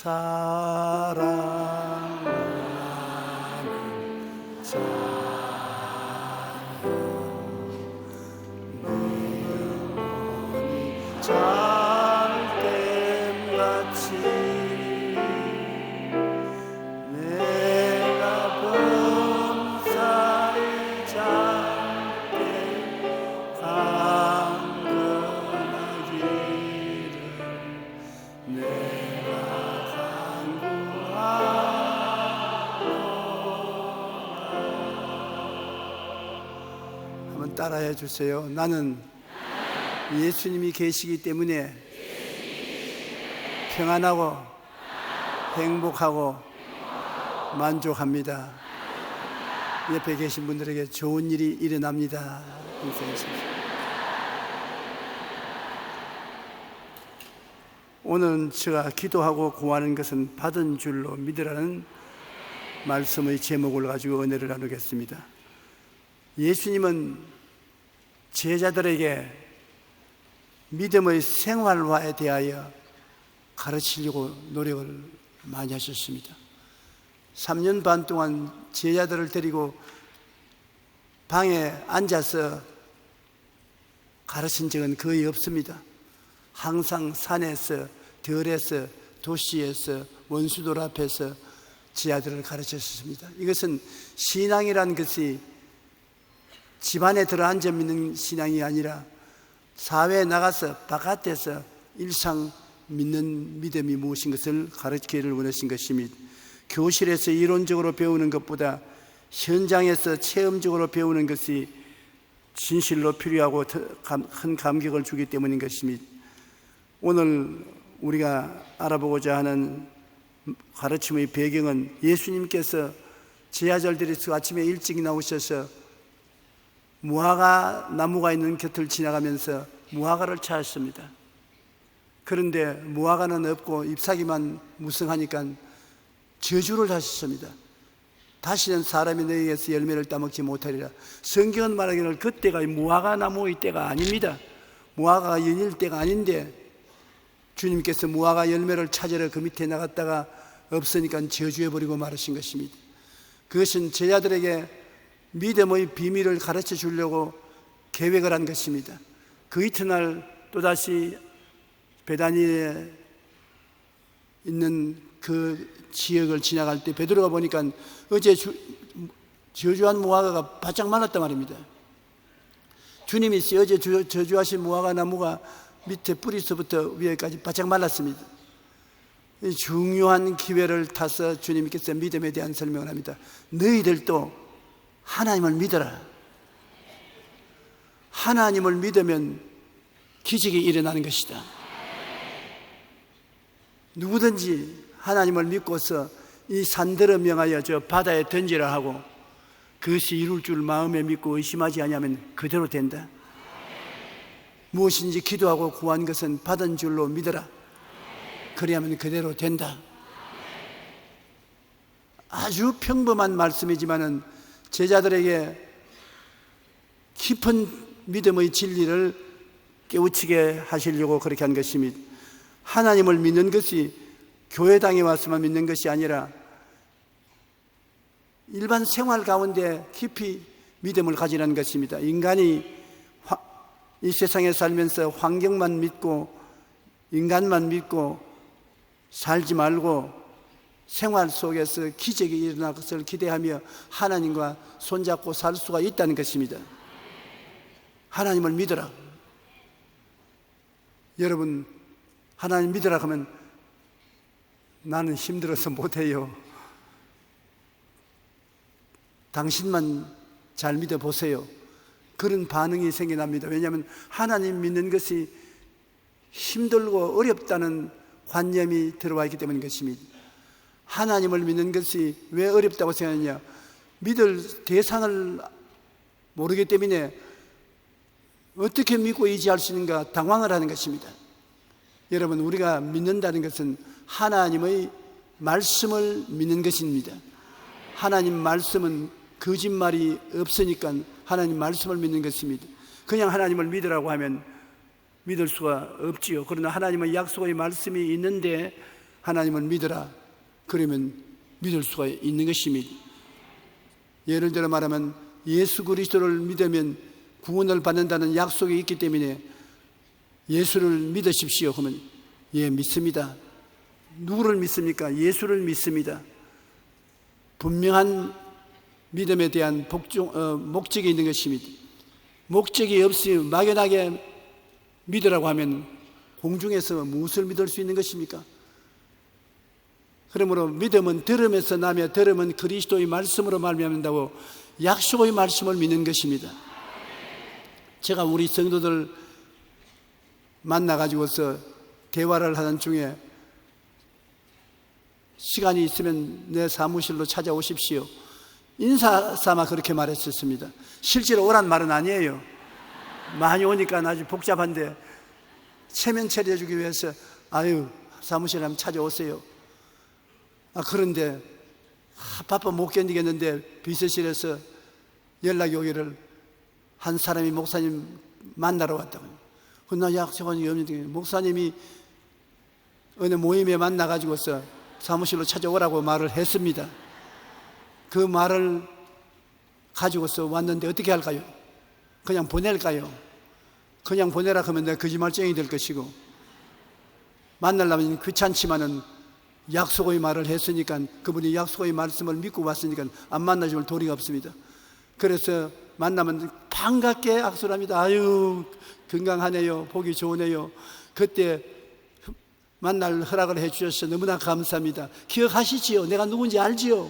사랑하는 자여 내 영혼이 잘됨같이 내가 범사에 잘때 강건하기를 내가 한번 따라해 주세요. 나는 예수님이 계시기 때문에 평안하고 행복하고 만족합니다. 옆에 계신 분들에게 좋은 일이 일어납니다. 오늘 제가 기도하고 구하는 것은 받은 줄로 믿으라는 말씀의 제목을 가지고 은혜를 나누겠습니다. 예수님은 제자들에게 믿음의 생활화에 대하여 가르치려고 노력을 많이 하셨습니다. 3년 반 동안 제자들을 데리고 방에 앉아서 가르친 적은 거의 없습니다. 항상 산에서, 들에서, 도시에서, 원수들 앞에서 제자들을 가르쳤습니다. 이것은 신앙이라는 것이 집안에 들어앉아 믿는 신앙이 아니라 사회에 나가서 바깥에서 일상 믿는 믿음이 무엇인 것을 가르치기를 원하신 것입니다. 교실에서 이론적으로 배우는 것보다 현장에서 체험적으로 배우는 것이 진실로 필요하고 큰 감격을 주기 때문인 것입니다. 오늘 우리가 알아보고자 하는 가르침의 배경은 예수님께서 제자들이 아침에 일찍 나오셔서 무화과 나무가 있는 곁을 지나가면서 무화과를 찾았습니다. 그런데 무화과는 없고 잎사귀만 무성하니까 저주를 하셨습니다. 다시는 사람이 너희에게서 열매를 따먹지 못하리라. 성경은 말하기를 그때가 무화과 나무의 때가 아닙니다. 무화과가 연일 때가 아닌데 주님께서 무화과 열매를 찾으러 그 밑에 나갔다가 없으니까 저주해버리고 말하신 것입니다. 그것은 제자들에게 믿음의 비밀을 가르쳐 주려고 계획을 한 것입니다. 그 이튿날 또다시 베다니에 있는 그 지역을 지나갈 때 베드로가 보니까 어제 저주한 무화과가 바짝 말랐단 말입니다. 주님이 어제 저주하신 무화과 나무가 밑에 뿌리서부터 위에까지 바짝 말랐습니다. 중요한 기회를 타서 주님께서 믿음에 대한 설명을 합니다. 너희들도 하나님을 믿어라. 하나님을 믿으면 기적이 일어나는 것이다. 누구든지 하나님을 믿고서 이 산들을 명하여 저 바다에 던지라 하고 그것이 이룰 줄 마음에 믿고 의심하지 아니하면 그대로 된다. 무엇인지 기도하고 구한 것은 받은 줄로 믿어라. 그래야만 그대로 된다. 아주 평범한 말씀이지만은 제자들에게 깊은 믿음의 진리를 깨우치게 하시려고 그렇게 한 것입니다. 하나님을 믿는 것이 교회당에 와서만 믿는 것이 아니라 일반 생활 가운데 깊이 믿음을 가지라는 것입니다. 인간이 이 세상에 살면서 환경만 믿고 인간만 믿고 살지 말고 생활 속에서 기적이 일어날 것을 기대하며 하나님과 손잡고 살 수가 있다는 것입니다. 하나님을 믿어라. 여러분, 하나님 믿으라 하면 나는 힘들어서 못해요. 당신만 잘 믿어보세요. 그런 반응이 생겨납니다. 왜냐하면 하나님 믿는 것이 힘들고 어렵다는 관념이 들어와 있기 때문인 것입니다. 하나님을 믿는 것이 왜 어렵다고 생각하느냐? 믿을 대상을 모르기 때문에 어떻게 믿고 의지할 수 있는가 당황을 하는 것입니다. 여러분, 우리가 믿는다는 것은 하나님의 말씀을 믿는 것입니다. 하나님 말씀은 거짓말이 없으니까 하나님 말씀을 믿는 것입니다. 그냥 하나님을 믿으라고 하면 믿을 수가 없지요. 그러나 하나님의 약속의 말씀이 있는데 하나님을 믿어라. 그러면 믿을 수가 있는 것입니다. 예를 들어 말하면 예수 그리스도를 믿으면 구원을 받는다는 약속이 있기 때문에 예수를 믿으십시오 하면 예, 믿습니다. 누구를 믿습니까? 예수를 믿습니다. 분명한 믿음에 대한 목적이 있는 것입니다. 목적이 없이 막연하게 믿으라고 하면 공중에서 무엇을 믿을 수 있는 것입니까? 그러므로 믿음은 들음에서 나며 들음은 그리스도의 말씀으로 말미암는다고 약속의 말씀을 믿는 것입니다. 제가 우리 성도들 만나가지고서 대화를 하는 중에 시간이 있으면 내 사무실로 찾아오십시오. 인사 삼아 그렇게 말했었습니다. 실제로 오란 말은 아니에요. 많이 오니까 아주 복잡한데 체면 차려주기 위해서 아유 사무실에 한번 찾아오세요. 그런데 바빠 못 견디겠는데 비서실에서 연락이 오기를 한 사람이 목사님 만나러 왔다고. 나 약속한 없는데 목사님이 어느 모임에 만나가지고서 사무실로 찾아오라고 말을 했습니다. 그 말을 가지고서 왔는데 어떻게 할까요? 그냥 보낼까요? 그냥 보내라 하면 내가 거짓말쟁이 될 것이고, 만나려면 귀찮지만은 약속의 말을 했으니까, 그분이 약속의 말씀을 믿고 왔으니까 안 만나줄 도리가 없습니다. 그래서 만나면 반갑게 악수를 합니다. 아유 건강하네요, 보기 좋으네요. 그때 만날 허락을 해 주셔서 너무나 감사합니다. 기억하시지요? 내가 누군지 알지요?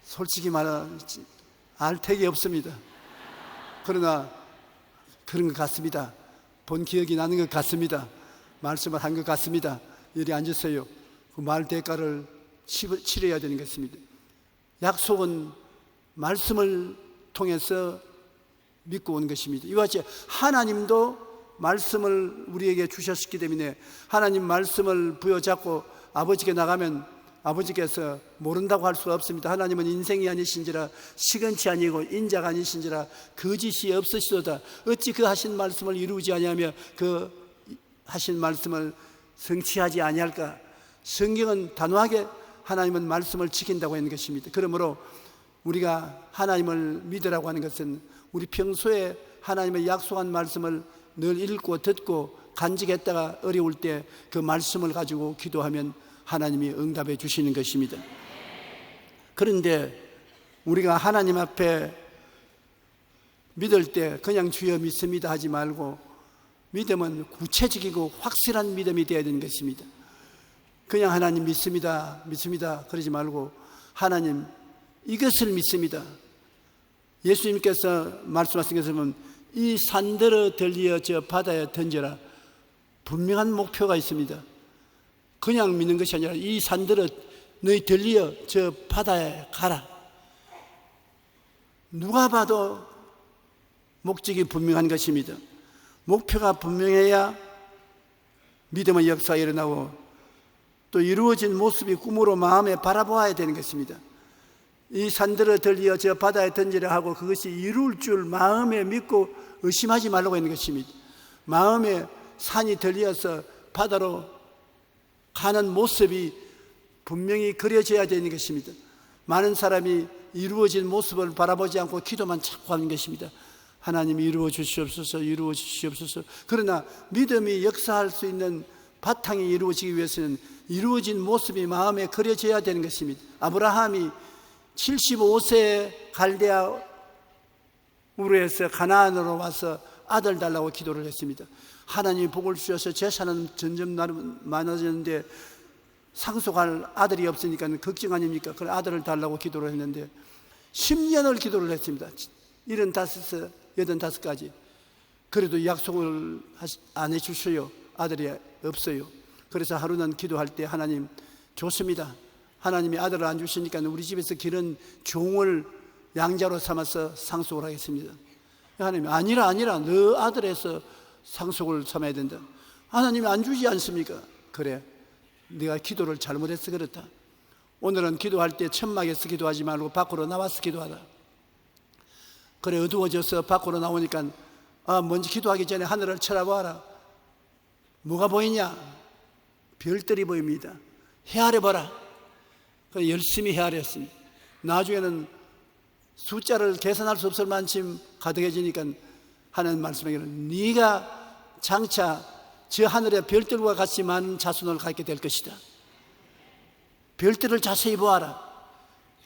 솔직히 말하 알택이 없습니다. 그러나 그런 것 같습니다. 본 기억이 나는 것 같습니다. 말씀을 한 것 같습니다. 이리 앉으세요. 그 말 대가를 치러야 되는 것입니다. 약속은 말씀을 통해서 믿고 온 것입니다. 이와 같이 하나님도 말씀을 우리에게 주셨기 때문에 하나님 말씀을 부여잡고 아버지께 나가면 아버지께서 모른다고 할 수가 없습니다. 하나님은 인생이 아니신지라 시건치 아니고 인자가 아니신지라 거짓이 없으시도다. 어찌 그 하신 말씀을 이루지 아니하며 그 하신 말씀을 성취하지 아니할까? 성경은 단호하게 하나님은 말씀을 지킨다고 하는 것입니다. 그러므로 우리가 하나님을 믿으라고 하는 것은 우리 평소에 하나님의 약속한 말씀을 늘 읽고 듣고 간직했다가 어려울 때 그 말씀을 가지고 기도하면 하나님이 응답해 주시는 것입니다. 그런데 우리가 하나님 앞에 믿을 때 그냥 주여 믿습니다 하지 말고 믿음은 구체적이고 확실한 믿음이 되어야 되는 것입니다. 그냥 하나님 믿습니다 그러지 말고 하나님 이것을 믿습니다. 예수님께서 말씀하신 것을 보면 이 산들어 들리어 저 바다에 던져라. 분명한 목표가 있습니다. 그냥 믿는 것이 아니라 이 산들어 너희 들리어 저 바다에 가라. 누가 봐도 목적이 분명한 것입니다. 목표가 분명해야 믿음의 역사가 일어나고 또 이루어진 모습이 꿈으로 마음에 바라보아야 되는 것입니다. 이 산들어 들리어 저 바다에 던지라 하고 그것이 이룰 줄 마음에 믿고 의심하지 말라고 하는 것입니다. 마음에 산이 들리어서 바다로 가는 모습이 분명히 그려져야 되는 것입니다. 많은 사람이 이루어진 모습을 바라보지 않고 기도만 자꾸 하는 것입니다. 하나님이 이루어 주시옵소서, 이루어 주시옵소서. 그러나 믿음이 역사할 수 있는 바탕이 이루어지기 위해서는 이루어진 모습이 마음에 그려져야 되는 것입니다. 아브라함이 75세에 갈대아 우르에서 가나안으로 와서 아들 달라고 기도를 했습니다. 하나님이 복을 주셔서 재산은 점점 많아졌는데 상속할 아들이 없으니까 걱정 아닙니까? 그래 아들을 달라고 기도를 했는데 10년을 기도를 했습니다. 75세, 85까지. 그래도 약속을 안 해주셔요. 아들이 없어요. 그래서 하루는 기도할 때 하나님 좋습니다. 하나님이 아들을 안 주시니까 우리 집에서 기른 종을 양자로 삼아서 상속을 하겠습니다. 하나님 아니라 너 아들에서 상속을 삼아야 된다. 하나님이 안 주지 않습니까? 그래 네가 기도를 잘못해서 그렇다. 오늘은 기도할 때 천막에서 기도하지 말고 밖으로 나와서 기도하라. 그래 어두워져서 밖으로 나오니까 먼저 기도하기 전에 하늘을 쳐다봐라. 뭐가 보이냐? 별들이 보입니다. 헤아려봐라. 열심히 헤아렸습니다. 나중에는 숫자를 계산할 수 없을 만큼 가득해지니까 하는 말씀에게는 네가 장차 저 하늘의 별들과 같이 많은 자손을 갖게 될 것이다. 별들을 자세히 보아라.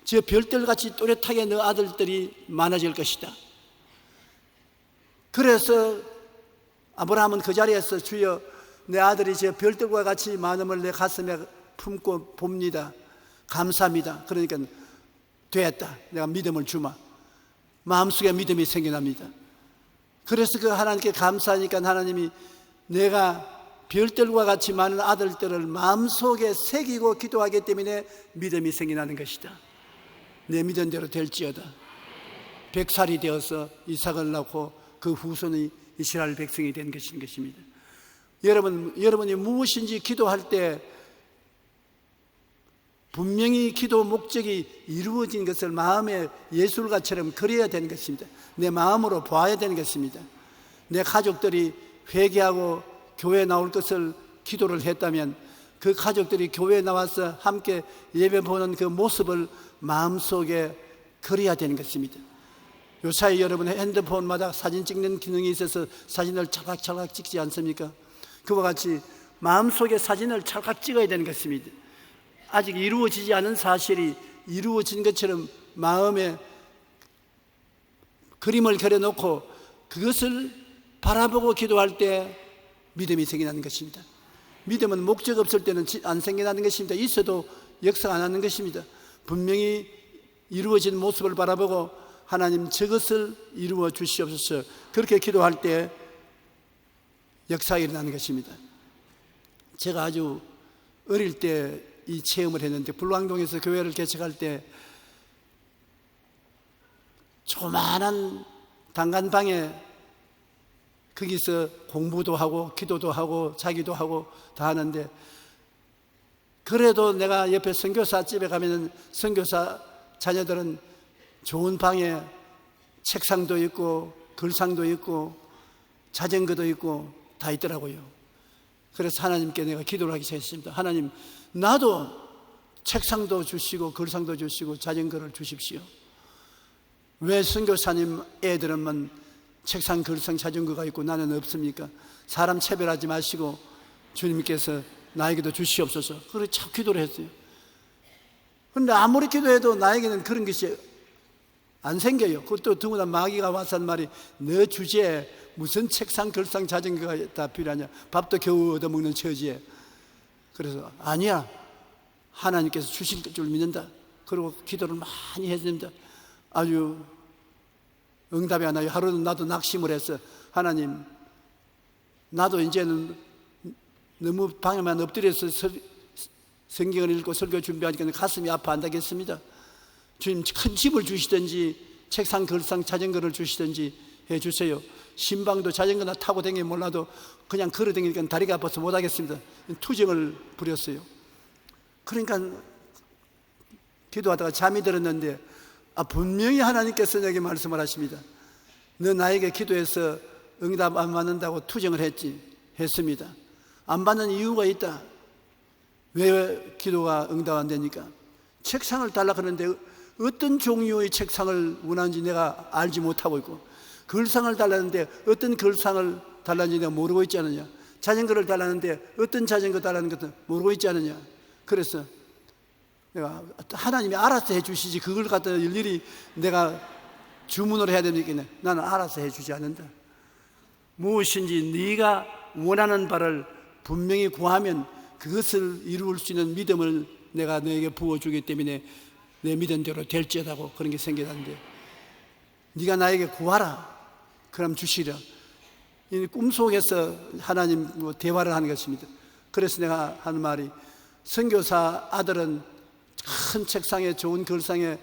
저 별들같이 또렷하게 너 아들들이 많아질 것이다. 그래서 아브라함은 그 자리에서 주여 내 아들이 저 별들과 같이 많음을 내 가슴에 품고 봅니다. 감사합니다. 그러니까 됐다. 내가 믿음을 주마. 마음속에 믿음이 생겨납니다. 그래서 그 하나님께 감사하니까 하나님이 내가 별들과 같이 많은 아들들을 마음속에 새기고 기도하기 때문에 믿음이 생겨나는 것이다. 내 믿은 대로 될지어다. 100살이 되어서 이삭을 낳고 그 후손이 이스라엘 백성이 된 것입니다. 여러분이 무엇인지 기도할 때 분명히 기도 목적이 이루어진 것을 마음의 예술가처럼 그려야 되는 것입니다. 내 마음으로 봐야 되는 것입니다. 내 가족들이 회개하고 교회에 나올 것을 기도를 했다면 그 가족들이 교회에 나와서 함께 예배 보는 그 모습을 마음속에 그려야 되는 것입니다. 요사이 여러분 핸드폰마다 사진 찍는 기능이 있어서 사진을 찰칵찰칵 찍지 않습니까? 그와 같이 마음속에 사진을 찰칵 찍어야 되는 것입니다. 아직 이루어지지 않은 사실이 이루어진 것처럼 마음에 그림을 그려놓고 그것을 바라보고 기도할 때 믿음이 생겨나는 것입니다. 믿음은 목적 없을 때는 안 생겨나는 것입니다. 있어도 역사 안 하는 것입니다. 분명히 이루어진 모습을 바라보고 하나님 저것을 이루어 주시옵소서, 그렇게 기도할 때 역사가 일어나는 것입니다. 제가 아주 어릴 때 이 체험을 했는데, 불광동에서 교회를 개척할 때 조그마한 단간방에 거기서 공부도 하고 기도도 하고 자기도 하고 다 하는데, 그래도 내가 옆에 선교사 집에 가면 선교사 자녀들은 좋은 방에 책상도 있고 글상도 있고 자전거도 있고 다 있더라고요. 그래서 하나님께 내가 기도를 하기 시작했습니다. 하나님, 나도 책상도 주시고 글상도 주시고 자전거를 주십시오. 왜 선교사님 애들은 책상, 글상, 자전거가 있고 나는 없습니까? 사람 차별하지 마시고 주님께서 나에게도 주시옵소서. 그렇게 참 기도를 했어요. 그런데 아무리 기도해도 나에게는 그런 것이 안 생겨요. 그것도 더구나 마귀가 와서 한 말이, 너 주제에 무슨 책상, 글상, 자전거가 다 필요하냐? 밥도 겨우 얻어먹는 처지에. 그래서 아니야, 하나님께서 주실 줄 믿는다. 그리고 기도를 많이 했습니다. 아주 응답이 안 와요. 하루는 나도 낙심을 했어. 하나님, 나도 이제는 너무 방에만 엎드려서 성경을 읽고 설교 준비하니까 가슴이 아파 한다겠습니다. 주님, 큰 집을 주시든지 책상, 글상, 자전거를 주시든지 해주세요. 신방도 자전거나 타고 다니면 몰라도 그냥 걸어 다니니까 다리가 아파서 못하겠습니다. 투정을 부렸어요. 그러니까 기도하다가 잠이 들었는데, 분명히 하나님께서 내게 말씀을 하십니다. 너 나에게 기도해서 응답 안 받는다고 투정을 했습니다. 안 받는 이유가 있다. 왜 기도가 응답 안 되니까? 책상을 달라 그러는데 어떤 종류의 책상을 원하는지 내가 알지 못하고 있고, 글상을 달라는데 어떤 글상을 달라는지 내가 모르고 있지 않느냐? 자전거를 달라는데 어떤 자전거 달라는 것도 모르고 있지 않느냐? 그래서 내가, 하나님이 알아서 해주시지 그걸 갖다 일일이 내가 주문을 해야 됩니까? 나는 알아서 해주지 않는다. 무엇인지 네가 원하는 바를 분명히 구하면 그것을 이룰 수 있는 믿음을 내가 너에게 부어주기 때문에 내 믿은 대로 될지어다고 그런 게 생겨났는데, 네가 나에게 구하라, 그럼 주시려. 이 꿈속에서 하나님 대화를 하는 것입니다. 그래서 내가 하는 말이, 선교사 아들은 큰 책상에 좋은 글상에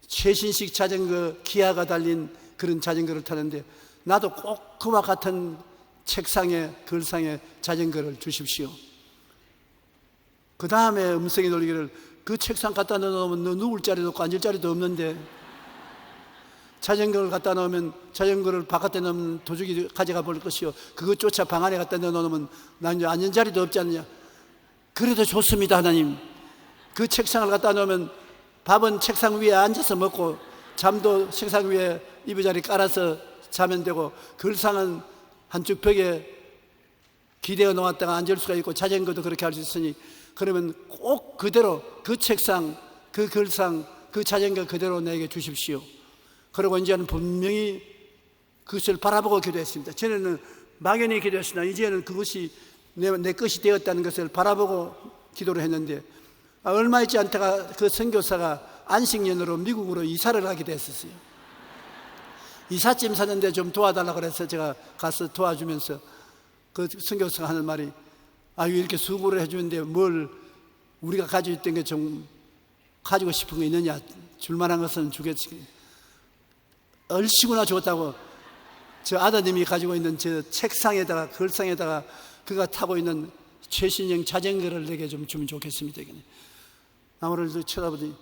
최신식 자전거 기아가 달린 그런 자전거를 타는데, 나도 꼭 그와 같은 책상에 글상에 자전거를 주십시오. 그 다음에 음성이 돌리기를, 그 책상 갖다 넣어놓으면 너 누울 자리도 없고 앉을 자리도 없는데 자전거를 갖다 놓으면 자전거를 바깥에 놓으면 도둑이 가져가 볼 것이요, 그것 쫓아 방 안에 갖다 넣어놓으면 난 이제 앉은 자리도 없지 않느냐. 그래도 좋습니다. 하나님, 그 책상을 갖다 놓으면 밥은 책상 위에 앉아서 먹고, 잠도 책상 위에 이부자리 깔아서 자면 되고, 글상은 한쪽 벽에 기대어 놓았다가 앉을 수가 있고, 자전거도 그렇게 할 수 있으니, 그러면 꼭 그대로 그 책상, 그 글상, 그 자전거 그대로 내게 주십시오. 그리고 이제는 분명히 그것을 바라보고 기도했습니다. 전에는 막연히 기도했으나 이제는 그것이 내 것이 되었다는 것을 바라보고 기도를 했는데, 얼마 있지 않다가 그 선교사가 안식년으로 미국으로 이사를 가게 됐었어요. 이삿짐 사는데 좀 도와달라고 그래서 제가 가서 도와주면서 그 선교사가 하는 말이, 아유, 이렇게 수고를 해주는데 뭘 우리가 가지고 있던 게 좀 가지고 싶은 거 있느냐, 줄만한 것은 주겠지. 얼씨구나 줬다고 저 아드님이 가지고 있는 저 책상에다가 글상에다가 그가 타고 있는 최신형 자전거를 내게 좀 주면 좋겠습니다. 나무를 쳐다보더니,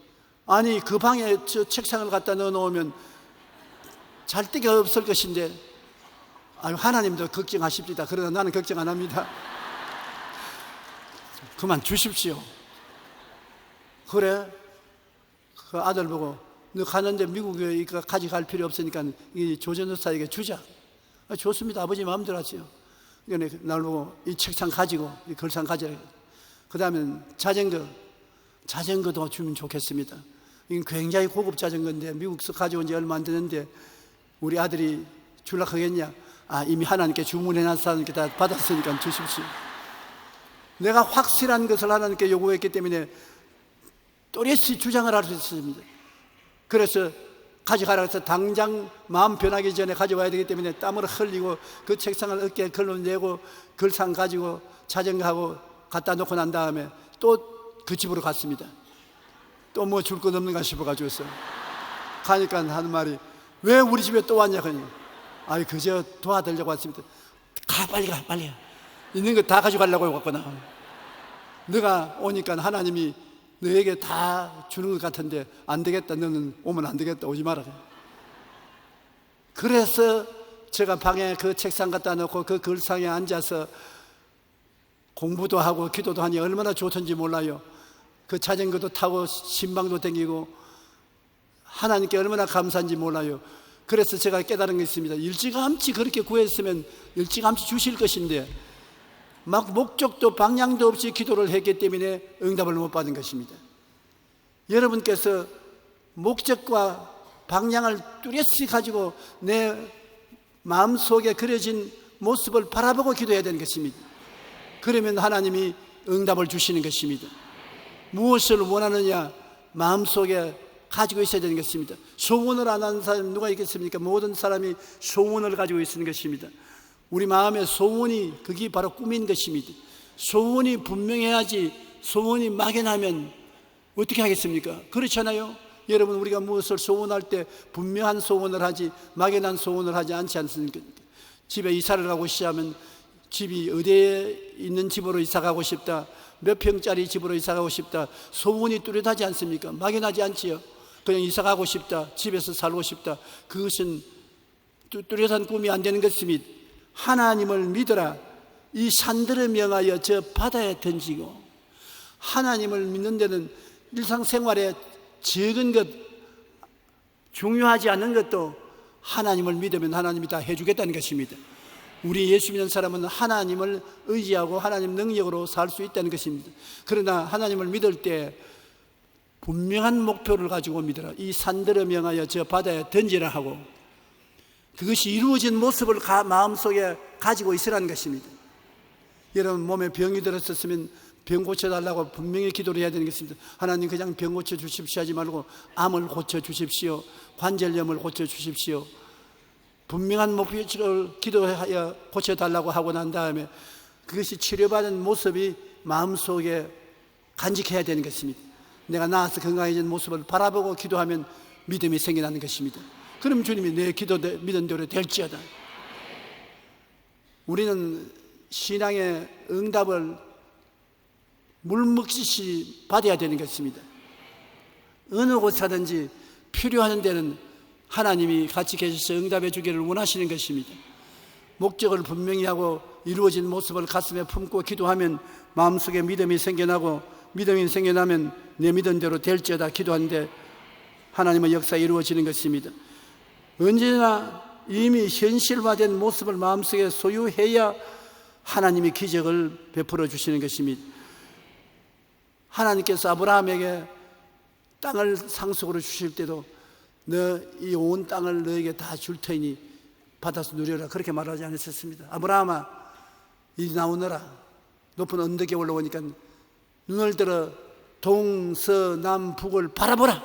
아니 그 방에 저 책상을 갖다 넣어놓으면 잘 데가 없을 것인데, 아유, 하나님도 걱정하십니다. 그러나 나는 걱정 안 합니다. 그만 주십시오. 그래, 그 아들 보고, 너 가는데 미국에 가져갈 필요 없으니까 이 조전도사에게 주자. 좋습니다. 아버지 마음대로 하세요. 그러니까 날 보고 이 책상 가지고 이 글상 가져라. 그 다음에 자전거도 주면 좋겠습니다. 이건 굉장히 고급 자전거인데 미국에서 가져온 지 얼마 안 되는데 우리 아들이 줄라 하겠냐? 이미 하나님께 주문해놨어. 하나님께 다 받았으니까 주십시오. 내가 확실한 것을 하나님께 요구했기 때문에 또렷이 주장을 할 수 있습니다. 그래서 가져가라 해서 당장 마음 변하기 전에 가져와야 되기 때문에 땀을 흘리고 그 책상을 어깨에 걸러내고 글상 가지고 자전거하고 갖다 놓고 난 다음에 또 그 집으로 갔습니다. 또 뭐 줄 것 없는가 싶어가지고서 가니까 하는 말이, 왜 우리 집에 또 왔냐 그러니, 그저 도와드리려고 왔습니다. 가, 빨리 가, 빨리 가. 있는 거 다 가져가려고 왔구나. 너가 오니까 하나님이 너에게 다 주는 것 같은데 안 되겠다. 너는 오면 안 되겠다. 오지 마라. 그래서 제가 방에 그 책상 갖다 놓고 그 글상에 앉아서 공부도 하고 기도도 하니 얼마나 좋던지 몰라요. 그 자전거도 타고 신방도 다니고 하나님께 얼마나 감사한지 몰라요. 그래서 제가 깨달은 게 있습니다. 일찌감치 그렇게 구했으면 일찌감치 주실 것인데 막 목적도 방향도 없이 기도를 했기 때문에 응답을 못 받은 것입니다. 여러분께서 목적과 방향을 뚜렷이 가지고 내 마음속에 그려진 모습을 바라보고 기도해야 되는 것입니다. 그러면 하나님이 응답을 주시는 것입니다. 무엇을 원하느냐, 마음속에 가지고 있어야 되는 것입니다. 소원을 안 하는 사람 누가 있겠습니까? 모든 사람이 소원을 가지고 있는 것입니다. 우리 마음의 소원이 그게 바로 꿈인 것입니다. 소원이 분명해야지 소원이 막연하면 어떻게 하겠습니까? 그렇잖아요. 여러분, 우리가 무엇을 소원할 때 분명한 소원을 하지 막연한 소원을 하지 않지 않습니까? 집에 이사를 가고 싶으면 집이 어디에 있는 집으로 이사 가고 싶다, 몇 평짜리 집으로 이사 가고 싶다, 소원이 뚜렷하지 않습니까? 막연하지 않지요. 그냥 이사 가고 싶다, 집에서 살고 싶다, 그것은 뚜렷한 꿈이 안 되는 것입니다. 하나님을 믿어라. 이 산들을 명하여 저 바다에 던지고, 하나님을 믿는 데는 일상생활에 적은 것, 중요하지 않은 것도 하나님을 믿으면 하나님이 다 해주겠다는 것입니다. 우리 예수 믿는 사람은 하나님을 의지하고 하나님 능력으로 살 수 있다는 것입니다. 그러나 하나님을 믿을 때 분명한 목표를 가지고 믿어라. 이 산들을 명하여 저 바다에 던지라 하고, 그것이 이루어진 모습을 마음속에 가지고 있으라는 것입니다. 여러분, 몸에 병이 들었었으면 병 고쳐달라고 분명히 기도를 해야 되는 것입니다. 하나님, 그냥 병 고쳐주십시오 하지 말고 암을 고쳐주십시오, 관절염을 고쳐주십시오, 분명한 목표를 기도하여 고쳐달라고 하고 난 다음에 그것이 치료받은 모습이 마음속에 간직해야 되는 것입니다. 내가 나아서 건강해진 모습을 바라보고 기도하면 믿음이 생겨나는 것입니다. 그럼 주님이 내 기도 믿은 대로 될지어다. 우리는 신앙의 응답을 물먹듯이 받아야 되는 것입니다. 어느 곳 사든지 필요한 데는 하나님이 같이 계셔서 응답해 주기를 원하시는 것입니다. 목적을 분명히 하고 이루어진 모습을 가슴에 품고 기도하면 마음속에 믿음이 생겨나고, 믿음이 생겨나면 내 믿은 대로 될지어다 기도하는데 하나님의 역사가 이루어지는 것입니다. 언제나 이미 현실화된 모습을 마음속에 소유해야 하나님이 기적을 베풀어 주시는 것입니다. 하나님께서 아브라함에게 땅을 상속으로 주실 때도 너 이 온 땅을 너에게 다 줄 테니 받아서 누려라, 그렇게 말하지 않으셨습니다. 아브라함아, 이 나오너라. 높은 언덕에 올라오니까 눈을 들어 동서남북을 바라보라.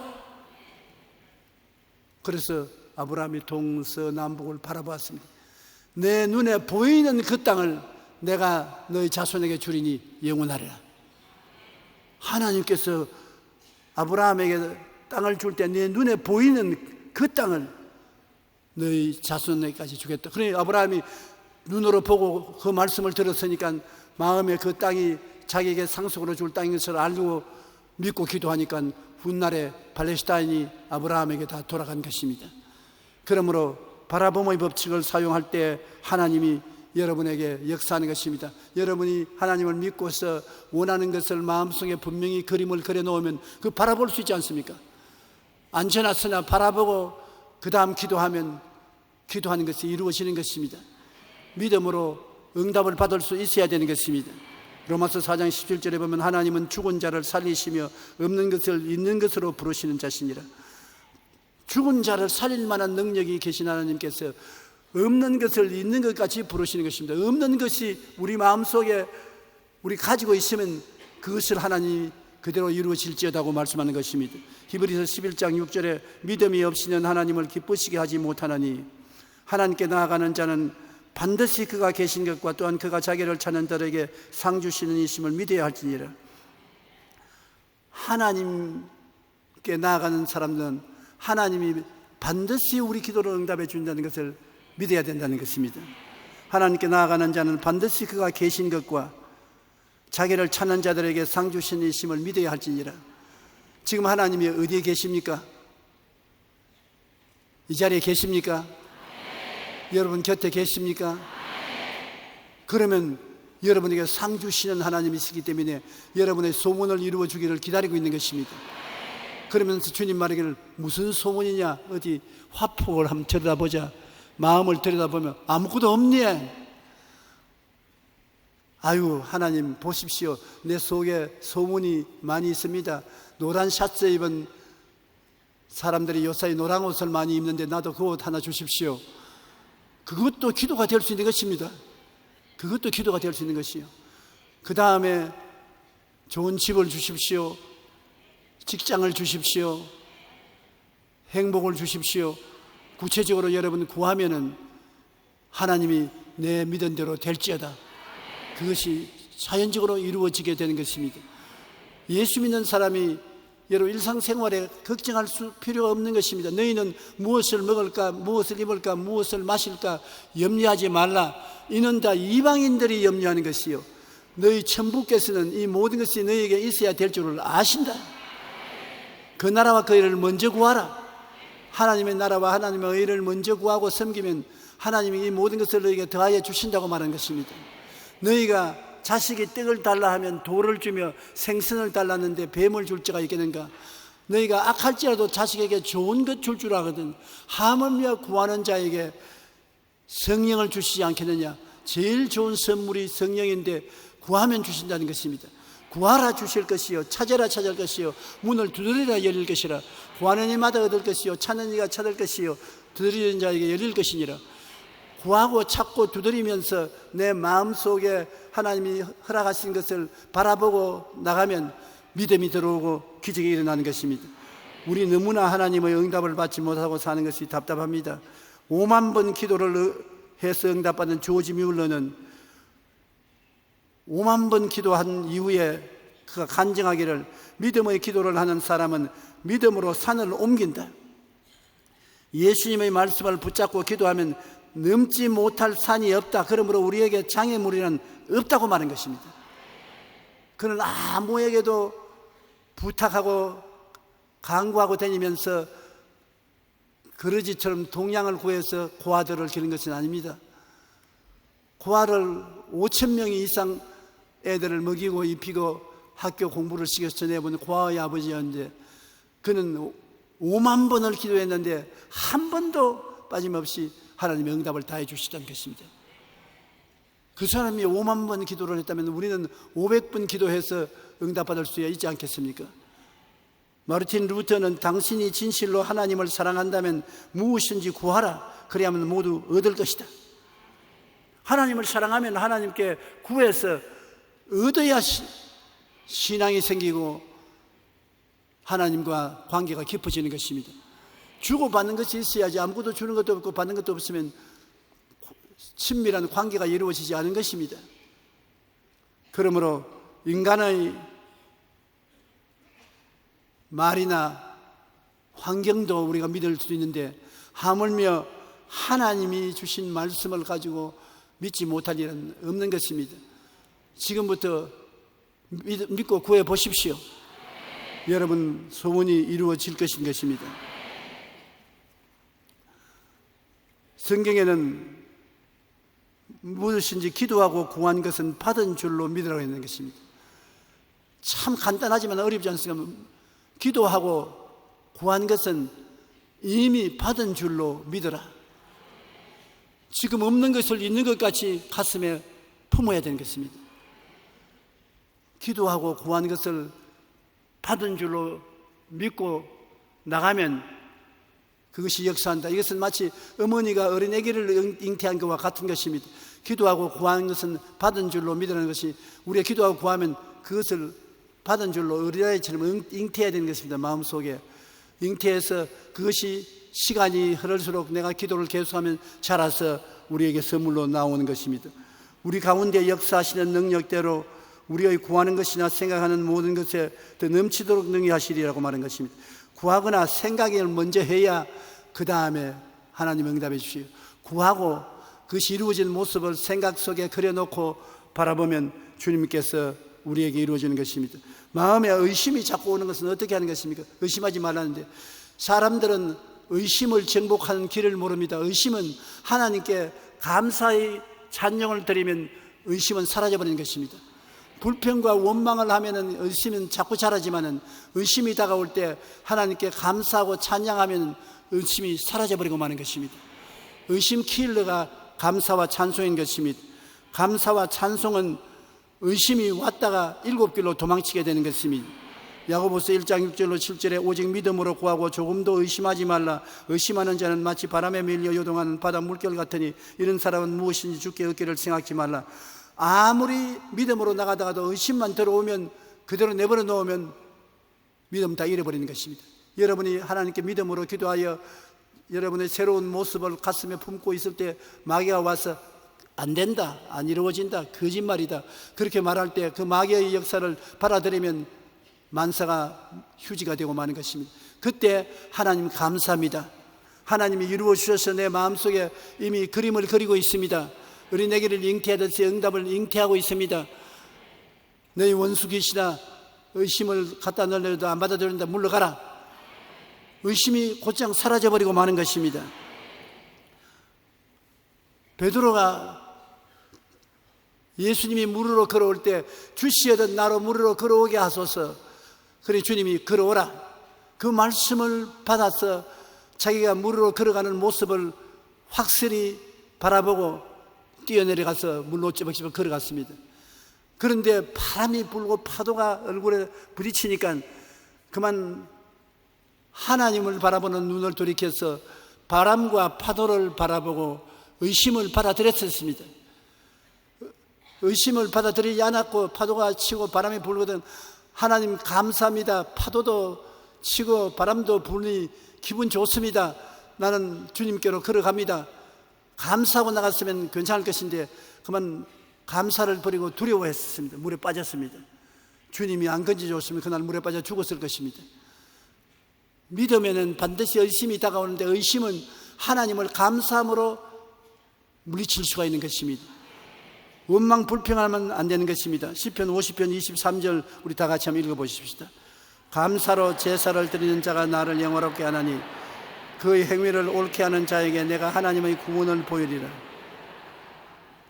그래서 아브라함이 동서남북을 바라보았습니다. 내 눈에 보이는 그 땅을 내가 너희 자손에게 주리니 영원하리라. 하나님께서 아브라함에게 땅을 줄 때 내 눈에 보이는 그 땅을 너희 자손에게까지 주겠다. 그러니 아브라함이 눈으로 보고 그 말씀을 들었으니까 마음에 그 땅이 자기에게 상속으로 줄 땅인 것을 알고 믿고 기도하니까 훗날에 팔레스타인이 아브라함에게 다 돌아간 것입니다. 그러므로 바라봄의 법칙을 사용할 때 하나님이 여러분에게 역사하는 것입니다. 여러분이 하나님을 믿고서 원하는 것을 마음속에 분명히 그림을 그려놓으면 그 바라볼 수 있지 않습니까? 앉혀놨으나 바라보고 그 다음 기도하면 기도하는 것이 이루어지는 것입니다. 믿음으로 응답을 받을 수 있어야 되는 것입니다. 로마서 4장 17절에 보면 하나님은 죽은 자를 살리시며 없는 것을 있는 것으로 부르시는 자시니라. 죽은 자를 살릴 만한 능력이 계신 하나님께서 없는 것을 있는 것까지 부르시는 것입니다. 없는 것이 우리 마음속에 우리 가지고 있으면 그것을 하나님이 그대로 이루어질지어다고 말씀하는 것입니다. 히브리서 11장 6절에 믿음이 없이는 하나님을 기쁘시게 하지 못하나니 하나님께 나아가는 자는 반드시 그가 계신 것과 또한 그가 자기를 찾는 자에게 상 주시는 이심을 믿어야 할지니라. 하나님께 나아가는 사람들은 하나님이 반드시 우리 기도를 응답해 준다는 것을 믿어야 된다는 것입니다. 하나님께 나아가는 자는 반드시 그가 계신 것과 자기를 찾는 자들에게 상 주시는 이심을 믿어야 할지니라. 지금 하나님이 어디에 계십니까? 이 자리에 계십니까? 여러분 곁에 계십니까? 그러면 여러분에게 상 주시는 하나님이시기 때문에 여러분의 소원을 이루어 주기를 기다리고 있는 것입니다. 그러면서 주님 말하기를 무슨 소원이냐? 어디 화폭을 한번 들여다보자. 마음을 들여다보면 아무것도 없니? 아유, 하나님 보십시오. 내 속에 소문이 많이 있습니다. 노란 샤츠 입은 사람들이 요사이 노란 옷을 많이 입는데 나도 그 옷 하나 주십시오. 그것도 기도가 될 수 있는 것입니다. 그것도 기도가 될 수 있는 것이요. 그 다음에 좋은 집을 주십시오. 직장을 주십시오. 행복을 주십시오. 구체적으로 여러분 구하면은 하나님이 내 믿은 대로 될지어다. 그것이 자연적으로 이루어지게 되는 것입니다. 예수 믿는 사람이 여러분 일상생활에 걱정할 필요 없는 것입니다. 너희는 무엇을 먹을까, 무엇을 입을까, 무엇을 마실까 염려하지 말라. 이는 다 이방인들이 염려하는 것이요, 너희 천부께서는 이 모든 것이 너희에게 있어야 될 줄을 아신다. 그 나라와 그 의를 먼저 구하라. 하나님의 나라와 하나님의 의를 먼저 구하고 섬기면 하나님이 이 모든 것을 너희에게 더하여 주신다고 말한 것입니다. 너희가 자식이 떡을 달라 하면 돌을 주며 생선을 달랐는데 뱀을 줄 자가 있겠는가? 너희가 악할지라도 자식에게 좋은 것 줄 줄 알거든 하물며 구하는 자에게 성령을 주시지 않겠느냐? 제일 좋은 선물이 성령인데 구하면 주신다는 것입니다. 구하라 주실 것이요, 찾아라 찾을 것이요, 문을 두드리라 열릴 것이라. 구하는 이마다 얻을 것이요, 찾는 이가 찾을 것이요, 두드리는 자에게 열릴 것이니라. 구하고 찾고 두드리면서 내 마음속에 하나님이 허락하신 것을 바라보고 나가면 믿음이 들어오고 기적이 일어나는 것입니다. 우리 너무나 하나님의 응답을 받지 못하고 사는 것이 답답합니다. 5만 번 기도를 해서 응답받은 조지 뮬러는 5만 번 기도한 이후에 그가 간증하기를, 믿음의 기도를 하는 사람은 믿음으로 산을 옮긴다. 예수님의 말씀을 붙잡고 기도하면 넘지 못할 산이 없다. 그러므로 우리에게 장애물이란 없다고 말한 것입니다. 그는 아무에게도 부탁하고 강구하고 다니면서 그러지처럼 동양을 구해서 고아들을 기른 것은 아닙니다. 고아를 5천 명이 이상 애들을 먹이고 입히고 학교 공부를 시켜서 전해본 고아의 아버지였는데, 그는 5만 번을 기도했는데 한 번도 빠짐없이 하나님의 응답을 다 해주시던 것입니다. 그 사람이 5만 번 기도를 했다면 우리는 500번 기도해서 응답받을 수 있지 않겠습니까? 마르틴 루터는 당신이 진실로 하나님을 사랑한다면 무엇인지 구하라, 그래야만 모두 얻을 것이다. 하나님을 사랑하면 하나님께 구해서 얻어야 신앙이 생기고 하나님과 관계가 깊어지는 것입니다. 주고받는 것이 있어야지, 아무것도 주는 것도 없고 받는 것도 없으면 친밀한 관계가 이루어지지 않은 것입니다. 그러므로 인간의 말이나 환경도 우리가 믿을 수 있는데, 하물며 하나님이 주신 말씀을 가지고 믿지 못할 일은 없는 것입니다. 지금부터 믿고 구해 보십시오. 여러분 소원이 이루어질 것입니다. 성경에는 무엇인지 기도하고 구한 것은 받은 줄로 믿으라고 했는 것입니다. 참 간단하지만 어렵지 않습니까? 기도하고 구한 것은 이미 받은 줄로 믿어라. 지금 없는 것을 있는 것 같이 가슴에 품어야 되는 것입니다. 기도하고 구한 것을 받은 줄로 믿고 나가면 그것이 역사한다. 이것은 마치 어머니가 어린 아기를 잉태한 것과 같은 것입니다. 기도하고 구한 것은 받은 줄로 믿으라는 것이, 우리가 기도하고 구하면 그것을 받은 줄로 어린아이처럼 잉태해야 되는 것입니다. 마음속에 잉태해서 그것이 시간이 흐를수록 내가 기도를 계속하면 자라서 우리에게 선물로 나오는 것입니다. 우리 가운데 역사하시는 능력대로 우리의 구하는 것이나 생각하는 모든 것에 더 넘치도록 능히하시리라고 말한 것입니다. 구하거나 생각을 먼저 해야 그 다음에 하나님 응답해 주시오. 구하고 그것이 이루어지는 모습을 생각 속에 그려놓고 바라보면 주님께서 우리에게 이루어지는 것입니다. 마음에 의심이 자꾸 오는 것은 어떻게 하는 것입니까? 의심하지 말라는데, 사람들은 의심을 정복하는 길을 모릅니다. 의심은 하나님께 감사의 찬양을 드리면 의심은 사라져버리는 것입니다. 불평과 원망을 하면 의심은 자꾸 자라지만, 의심이 다가올 때 하나님께 감사하고 찬양하면 의심이 사라져버리고 마는 것입니다. 의심 킬러가 감사와 찬송인 것입니다. 감사와 찬송은 의심이 왔다가 7길로 도망치게 되는 것입니다. 야고보서 1장 6절로 7절에 오직 믿음으로 구하고 조금도 의심하지 말라. 의심하는 자는 마치 바람에 밀려 요동하는 바다 물결 같으니 이런 사람은 무엇인지 주께 얻기를 생각지 말라. 아무리 믿음으로 나가다가도 의심만 들어오면 그대로 내버려 놓으면 믿음 다 잃어버리는 것입니다. 여러분이 하나님께 믿음으로 기도하여 여러분의 새로운 모습을 가슴에 품고 있을 때 마귀가 와서 안 된다, 안 이루어진다, 거짓말이다, 그렇게 말할 때 그 마귀의 역사를 받아들이면 만사가 휴지가 되고 마는 것입니다. 그때 하나님 감사합니다. 하나님이 이루어 주셔서 내 마음속에 이미 그림을 그리고 있습니다. 어린 아기를 잉태하듯이 응답을 잉태하고 있습니다. 너희 원수 귀신아, 의심을 갖다 넣으려도 안 받아들인다, 물러가라. 의심이 곧장 사라져버리고 마는 것입니다. 베드로가 예수님이 물으러 걸어올 때 주시하던 나로 물으러 걸어오게 하소서. 그래 주님이 걸어오라. 그 말씀을 받아서 자기가 물으러 걸어가는 모습을 확실히 바라보고 뛰어내려가서 물로 쩌벅쩌벅 걸어갔습니다. 그런데 바람이 불고 파도가 얼굴에 부딪히니까 그만 하나님을 바라보는 눈을 돌이켜서 바람과 파도를 바라보고 의심을 받아들였습니다. 의심을 받아들이지 않았고 파도가 치고 바람이 불거든 하나님 감사합니다. 파도도 치고 바람도 부니 기분 좋습니다. 나는 주님께로 걸어갑니다. 감사하고 나갔으면 괜찮을 것인데 그만 감사를 버리고 두려워했습니다. 물에 빠졌습니다. 주님이 안 건져줬으면 그날 물에 빠져 죽었을 것입니다. 믿음에는 반드시 의심이 다가오는데 의심은 하나님을 감사함으로 물리칠 수가 있는 것입니다. 원망 불평하면 안 되는 것입니다. 시편 50편 23절 우리 다 같이 한번 읽어보십시다. 감사로 제사를 드리는 자가 나를 영화롭게 하나니 그의 행위를 옳게 하는 자에게 내가 하나님의 구원을 보이리라.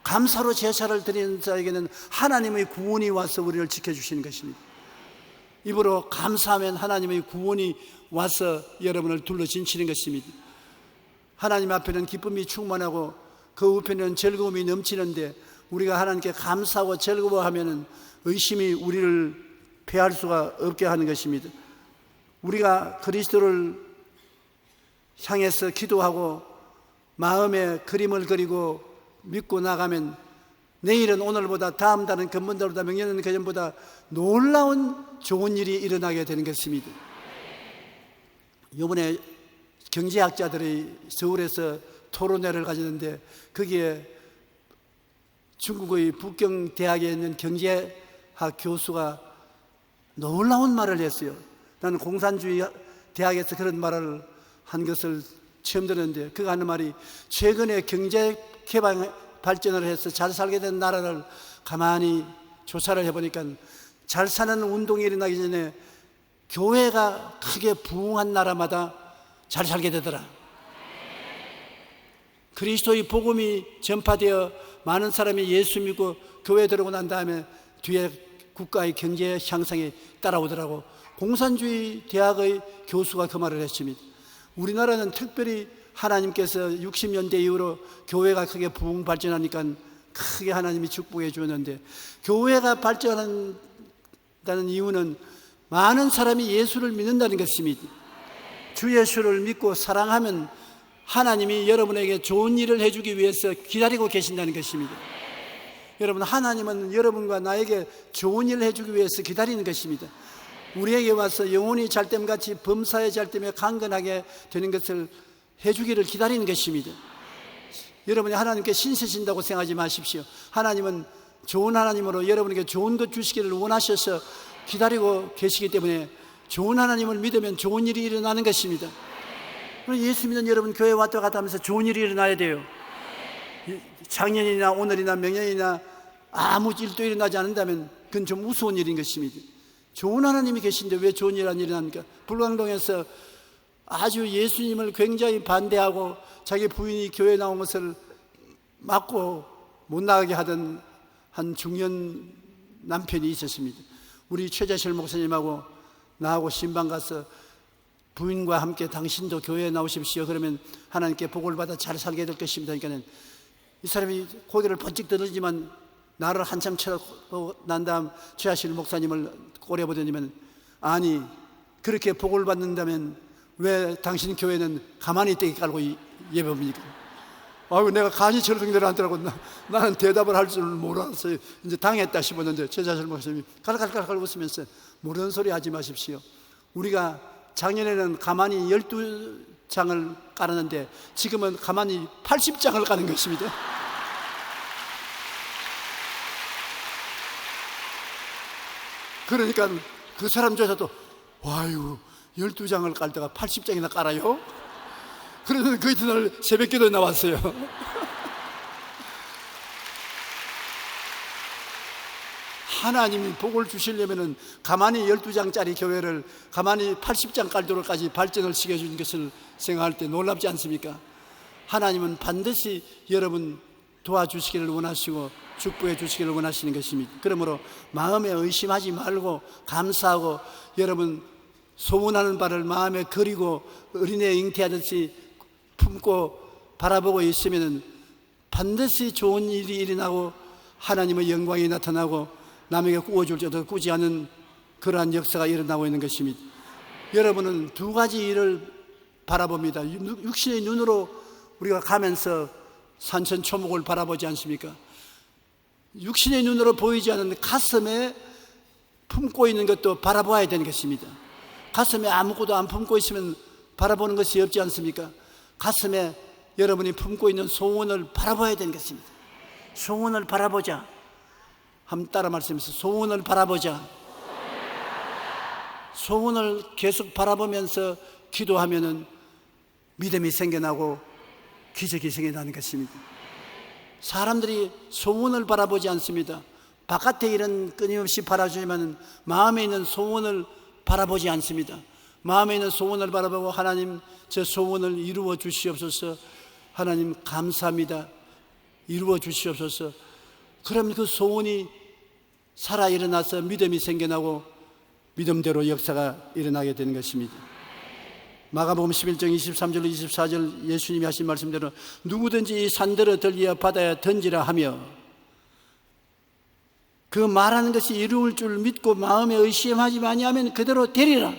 감사로 제사를 드리는 자에게는 하나님의 구원이 와서 우리를 지켜주시는 것입니다. 입으로 감사하면 하나님의 구원이 와서 여러분을 둘러진치는 것입니다. 하나님 앞에는 기쁨이 충만하고 그 우편에는 즐거움이 넘치는데 우리가 하나님께 감사하고 즐거워하면 의심이 우리를 패할 수가 없게 하는 것입니다. 우리가 그리스도를 향해서 기도하고 마음에 그림을 그리고 믿고 나가면 내일은 오늘보다, 다음 달은 금번달보다, 명년은 그전보다 놀라운 좋은 일이 일어나게 되는 것입니다. 이번에 경제학자들이 서울에서 토론회를 가졌는데 거기에 중국의 북경대학에 있는 경제학 교수가 놀라운 말을 했어요. 나는 공산주의 대학에서 그런 말을 한 것을 처음 들었는데, 그가 하는 말이 최근에 경제 개발 발전을 해서 잘 살게 된 나라를 가만히 조사를 해보니까 잘 사는 운동이 일어나기 전에 교회가 크게 부흥한 나라마다 잘 살게 되더라. 그리스도의 복음이 전파되어 많은 사람이 예수 믿고 교회에 들어오고 난 다음에 뒤에 국가의 경제 향상이 따라오더라고. 공산주의 대학의 교수가 그 말을 했습니다. 우리나라는 특별히 하나님께서 60년대 이후로 교회가 크게 부흥 발전하니까 크게 하나님이 축복해 주었는데, 교회가 발전한다는 이유는 많은 사람이 예수를 믿는다는 것입니다. 주 예수를 믿고 사랑하면 하나님이 여러분에게 좋은 일을 해주기 위해서 기다리고 계신다는 것입니다. 여러분, 하나님은 여러분과 나에게 좋은 일을 해주기 위해서 기다리는 것입니다. 우리에게 와서 영혼이 잘됨같이 범사에 잘됨에 강건하게 되는 것을 해주기를 기다리는 것입니다. 여러분이 하나님께 신세진다고 생각하지 마십시오. 하나님은 좋은 하나님으로 여러분에게 좋은 것 주시기를 원하셔서 기다리고 계시기 때문에 좋은 하나님을 믿으면 좋은 일이 일어나는 것입니다. 예수 믿는 여러분, 교회 왔다 갔다 하면서 좋은 일이 일어나야 돼요. 작년이나 오늘이나 명년이나 아무 일도 일어나지 않는다면 그건 좀 우스운 일인 것입니다. 좋은 하나님이 계신데 왜 좋은 일이 안 일어납니까? 불광동에서 아주 예수님을 굉장히 반대하고 자기 부인이 교회에 나온 것을 막고 못 나가게 하던 한 중년 남편이 있었습니다. 우리 최자실 목사님하고 나하고 신방 가서 부인과 함께 당신도 교회에 나오십시오. 그러면 하나님께 복을 받아 잘 살게 될 것입니다. 그러니까 이 사람이 고개를 번쩍 들었지만 나를 한참 쳐다보고 난 다음 최하실 목사님을 꼬려보더니만, 아니 그렇게 복을 받는다면 왜 당신 교회는 가만히 떼기 깔고 예배합니까? 아유, 내가 간이 철성대로 하더라고. 나는 대답을 할 줄 몰라서 이제 당했다 싶었는데 최자실 목사님이 깔깔깔깔 웃으면서 모르는 소리 하지 마십시오. 우리가 작년에는 가만히 12장을 깔았는데 지금은 가만히 80장을 까는 것입니다. 그러니까 그 사람조차도 와유, 12장을 깔다가 80장이나 깔아요? 그러면 그 이튿날 새벽기도에 나왔어요. 하나님이 복을 주시려면 가만히 12장짜리 교회를 가만히 80장 깔도록까지 발전을 시켜주는 것을 생각할 때 놀랍지 않습니까? 하나님은 반드시 여러분 도와주시기를 원하시고 축복해 주시기를 원하시는 것입니다. 그러므로 마음에 의심하지 말고 감사하고 여러분 소원하는 바를 마음에 그리고 어린애 잉태하듯이 품고 바라보고 있으면 반드시 좋은 일이 일어나고 하나님의 영광이 나타나고 남에게 꾸어줄 때도 꾸지 않은 그러한 역사가 일어나고 있는 것입니다. 여러분은 두 가지 일을 바라봅니다. 육신의 눈으로 우리가 가면서 산천초목을 바라보지 않습니까? 육신의 눈으로 보이지 않는 가슴에 품고 있는 것도 바라봐야 되는 것입니다. 가슴에 아무것도 안 품고 있으면 바라보는 것이 없지 않습니까? 가슴에 여러분이 품고 있는 소원을 바라봐야 되는 것입니다. 소원을 바라보자. 한번 따라 말씀해서 소원을 바라보자. 소원을 계속 바라보면서 기도하면은 믿음이 생겨나고 기적이 생겨나는 것입니다. 사람들이 소원을 바라보지 않습니다. 바깥의 일은 끊임없이 바라주지만 마음에 있는 소원을 바라보지 않습니다. 마음에 있는 소원을 바라보고 하나님 저 소원을 이루어 주시옵소서. 하나님 감사합니다. 이루어 주시옵소서. 그러면 그 소원이 살아 일어나서 믿음이 생겨나고 믿음대로 역사가 일어나게 되는 것입니다. 마가복음 11장 23절 24절 예수님이 하신 말씀대로 누구든지 이 산들을 들려 바다에 던지라 하며, 그 말하는 것이 이루어질 줄 믿고 마음에 의심하지 아니하면 그대로 되리라.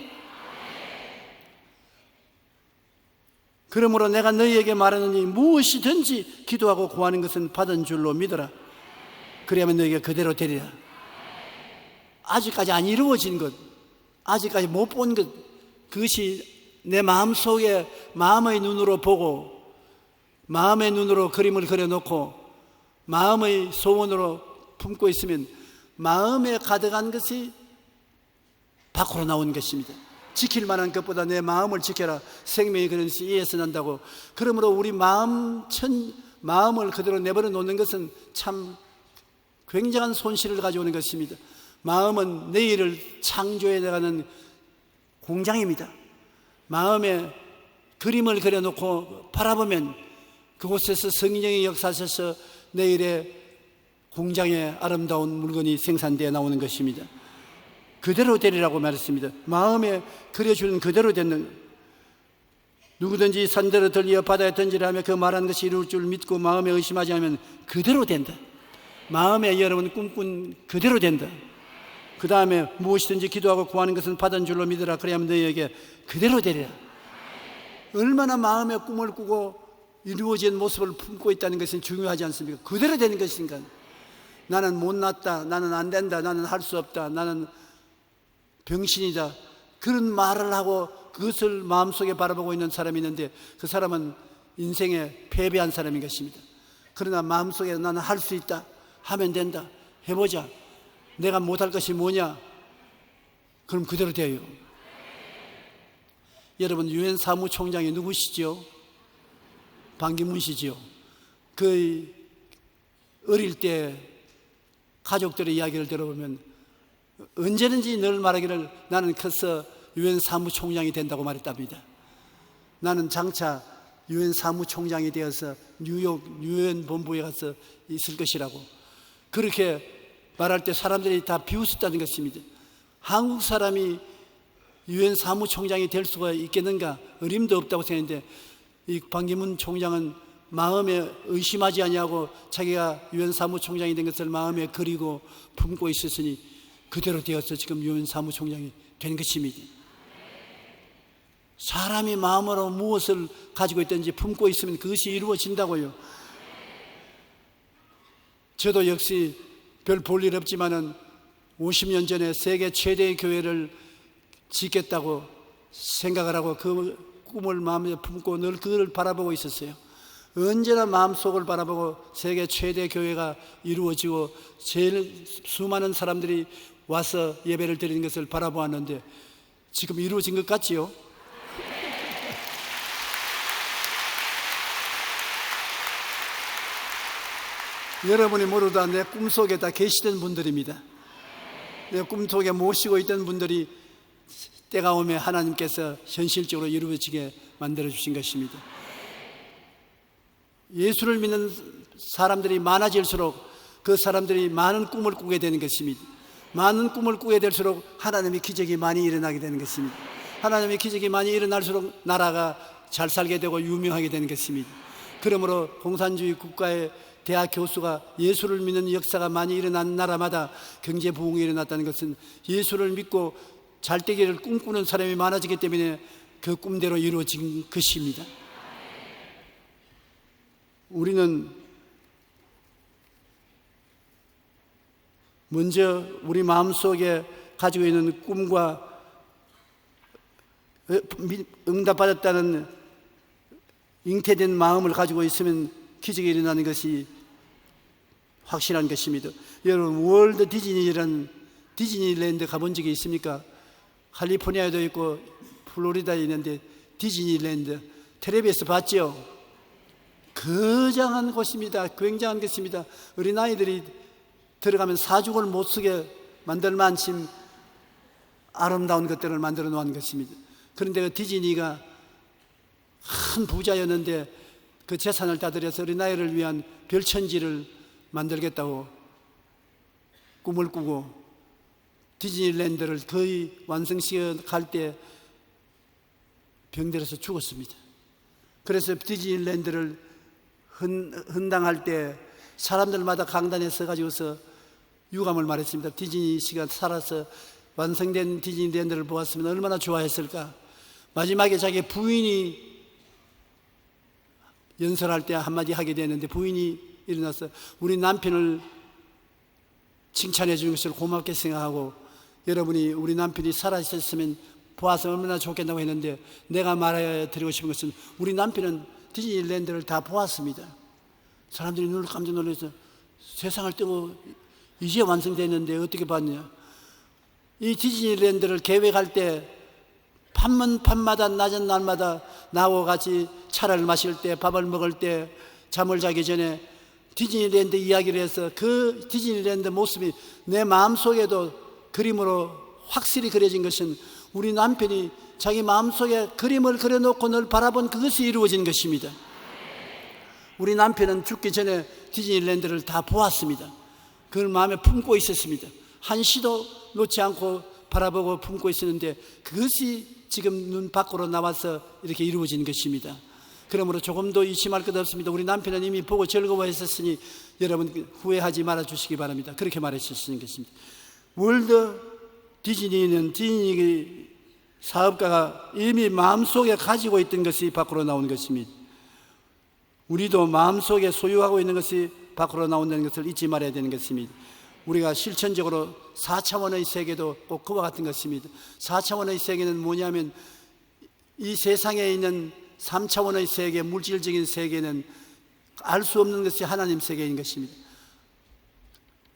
그러므로 내가 너희에게 말하느니 무엇이든지 기도하고 구하는 것은 받은 줄로 믿어라. 그래야만 너희에게 그대로 되리라. 아직까지 안 이루어진 것, 아직까지 못 본 것, 그것이 내 마음속에 마음의 눈으로 보고 마음의 눈으로 그림을 그려놓고 마음의 소원으로 품고 있으면 마음에 가득한 것이 밖으로 나온 것입니다. 지킬 만한 것보다 내 마음을 지켜라. 생명이 그런 것이 이에서 난다고. 그러므로 우리 마음을 그대로 내버려 놓는 것은 참 굉장한 손실을 가져오는 것입니다. 마음은 내일을 창조해 나가는 공장입니다. 마음에 그림을 그려놓고 바라보면 그곳에서 성령의 역사하셔서 내일의 공장에 아름다운 물건이 생산되어 나오는 것입니다. 그대로 되리라고 말했습니다. 마음에 그려주는 그대로 되는, 누구든지 산대로 들려 바다에 던지라 하며 그 말하는 것이 이룰 줄 믿고 마음에 의심하지 않으면 그대로 된다. 마음에 여러분 꿈꾼 그대로 된다. 그 다음에 무엇이든지 기도하고 구하는 것은 받은 줄로 믿으라. 그래야만 너희에게 그대로 되리라. 얼마나 마음의 꿈을 꾸고 이루어진 모습을 품고 있다는 것은 중요하지 않습니까? 그대로 되는 것인가. 나는 못났다, 나는 안 된다, 나는 할 수 없다, 나는 병신이다, 그런 말을 하고 그것을 마음속에 바라보고 있는 사람이 있는데 그 사람은 인생에 패배한 사람인 것입니다. 그러나 마음속에 나는 할 수 있다, 하면 된다, 해보자, 내가 못할 것이 뭐냐, 그럼 그대로 돼요. 여러분, 유엔 사무총장이 누구시죠? 반기문 씨지요. 그 어릴 때 가족들의 이야기를 들어보면 언제든지 늘 말하기를 나는 커서 유엔 사무총장이 된다고 말했답니다. 나는 장차 유엔 사무총장이 되어서 뉴욕 유엔 본부에 가서 있을 것이라고 그렇게 말할 때 사람들이 다 비웃었다는 것입니다. 한국 사람이 유엔 사무총장이 될 수가 있겠는가? 어림도 없다고 생각했는데 이 반기문 총장은 마음에 의심하지 아니하고 자기가 유엔 사무총장이 된 것을 마음에 그리고 품고 있었으니 그대로 되어서 지금 유엔 사무총장이 된 것입니다. 사람이 마음으로 무엇을 가지고 있든지 품고 있으면 그것이 이루어진다고요. 저도 역시 별 볼 일 없지만은 50년 전에 세계 최대의 교회를 짓겠다고 생각을 하고 그 꿈을 마음에 품고 늘 그걸 바라보고 있었어요. 언제나 마음속을 바라보고 세계 최대 교회가 이루어지고 제일 수많은 사람들이 와서 예배를 드리는 것을 바라보았는데 지금 이루어진 것 같지요? 여러분이 모두 다 내 꿈속에 다 계시던 분들입니다. 내 꿈속에 모시고 있던 분들이 때가 오면 하나님께서 현실적으로 이루어지게 만들어 주신 것입니다. 예수를 믿는 사람들이 많아질수록 그 사람들이 많은 꿈을 꾸게 되는 것입니다. 많은 꿈을 꾸게 될수록 하나님의 기적이 많이 일어나게 되는 것입니다. 하나님의 기적이 많이 일어날수록 나라가 잘 살게 되고 유명하게 되는 것입니다. 그러므로 공산주의 국가의 대학 교수가 예수를 믿는 역사가 많이 일어난 나라마다 경제 부흥이 일어났다는 것은 예수를 믿고 잘되기를 꿈꾸는 사람이 많아지기 때문에 그 꿈대로 이루어진 것입니다. 우리는 먼저 우리 마음속에 가지고 있는 꿈과 응답받았다는 잉태된 마음을 가지고 있으면 기적이 일어나는 것이 확실한 것입니다. 여러분, 월드 디즈니라는 디즈니랜드 가본 적이 있습니까? 캘리포니아에도 있고 플로리다에 있는데 디즈니랜드 텔레비에서 봤죠? 거장한 곳입니다. 굉장한 것입니다. 어린아이들이 들어가면 사죽을 못 쓰게 만들 만큼 아름다운 것들을 만들어 놓은 것입니다. 그런데 그 디즈니가 큰 부자였는데 그 재산을 다 들여서 어린아이를 위한 별천지를 만들겠다고 꿈을 꾸고 디즈니랜드를 거의 완성시켜 갈 때 병들어서 죽었습니다. 그래서 디즈니랜드를 헌당할 때 사람들마다 강단에 서가지고서 유감을 말했습니다. 디즈니 씨가 살아서 완성된 디즈니랜드를 보았으면 얼마나 좋아했을까. 마지막에 자기 부인이 연설할 때 한마디 하게 되는데 부인이 일어나서 우리 남편을 칭찬해 주는 것을 고맙게 생각하고 여러분이 우리 남편이 살아있었으면 보아서 얼마나 좋겠다고 했는데 내가 말해드리고 싶은 것은 우리 남편은 디즈니랜드를 다 보았습니다. 사람들이 눈을 깜짝 놀라서 세상을 뜨고 이제 완성됐는데 어떻게 봤냐. 이 디즈니랜드를 계획할 때 밤마다 낮은 날마다 나하고 같이 차를 마실 때 밥을 먹을 때 잠을 자기 전에 디즈니랜드 이야기를 해서 그 디즈니랜드 모습이 내 마음속에도 그림으로 확실히 그려진 것은 우리 남편이 자기 마음속에 그림을 그려놓고 늘 바라본 그것이 이루어진 것입니다. 우리 남편은 죽기 전에 디즈니랜드를 다 보았습니다. 그걸 마음에 품고 있었습니다. 한시도 놓지 않고 바라보고 품고 있었는데 그것이 지금 눈 밖으로 나와서 이렇게 이루어진 것입니다. 그러므로 조금도 의심할 것 없습니다. 우리 남편은 이미 보고 즐거워했었으니 여러분 후회하지 말아 주시기 바랍니다. 그렇게 말했었는 것입니다. 월드 디즈니는 디즈니 사업가가 이미 마음속에 가지고 있던 것이 밖으로 나온 것입니다. 우리도 마음속에 소유하고 있는 것이 밖으로 나온다는 것을 잊지 말아야 되는 것입니다. 우리가 실천적으로 4차원의 세계도 꼭 그와 같은 것입니다. 4차원의 세계는 뭐냐면 이 세상에 있는 3차원의 세계, 물질적인 세계는 알 수 없는 것이 하나님 세계인 것입니다.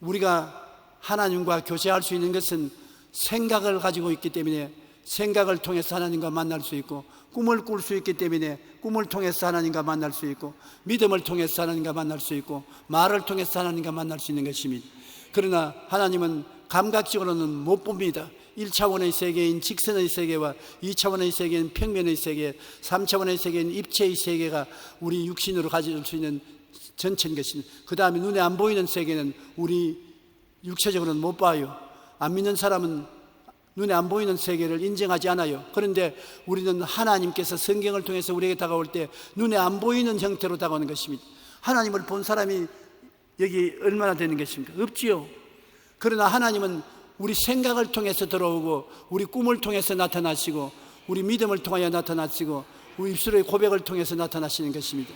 우리가 하나님과 교제할 수 있는 것은 생각을 가지고 있기 때문에 생각을 통해서 하나님과 만날 수 있고 꿈을 꿀 수 있기 때문에 꿈을 통해서 하나님과 만날 수 있고 믿음을 통해서 하나님과 만날 수 있고 말을 통해서 하나님과 만날 수 있는 것입니다. 그러나 하나님은 감각적으로는 못 봅니다. 1차원의 세계인 직선의 세계와 2차원의 세계인 평면의 세계, 3차원의 세계인 입체의 세계가 우리 육신으로 가질 수 있는 전체인 것입니다. 그 다음에 눈에 안 보이는 세계는 우리 육체적으로는 못 봐요. 안 믿는 사람은 눈에 안 보이는 세계를 인정하지 않아요. 그런데 우리는 하나님께서 성경을 통해서 우리에게 다가올 때 눈에 안 보이는 형태로 다가오는 것입니다. 하나님을 본 사람이 여기 얼마나 되는 것입니까? 없지요. 그러나 하나님은 우리 생각을 통해서 들어오고 우리 꿈을 통해서 나타나시고 우리 믿음을 통하여 나타나시고 우리 입술의 고백을 통해서 나타나시는 것입니다.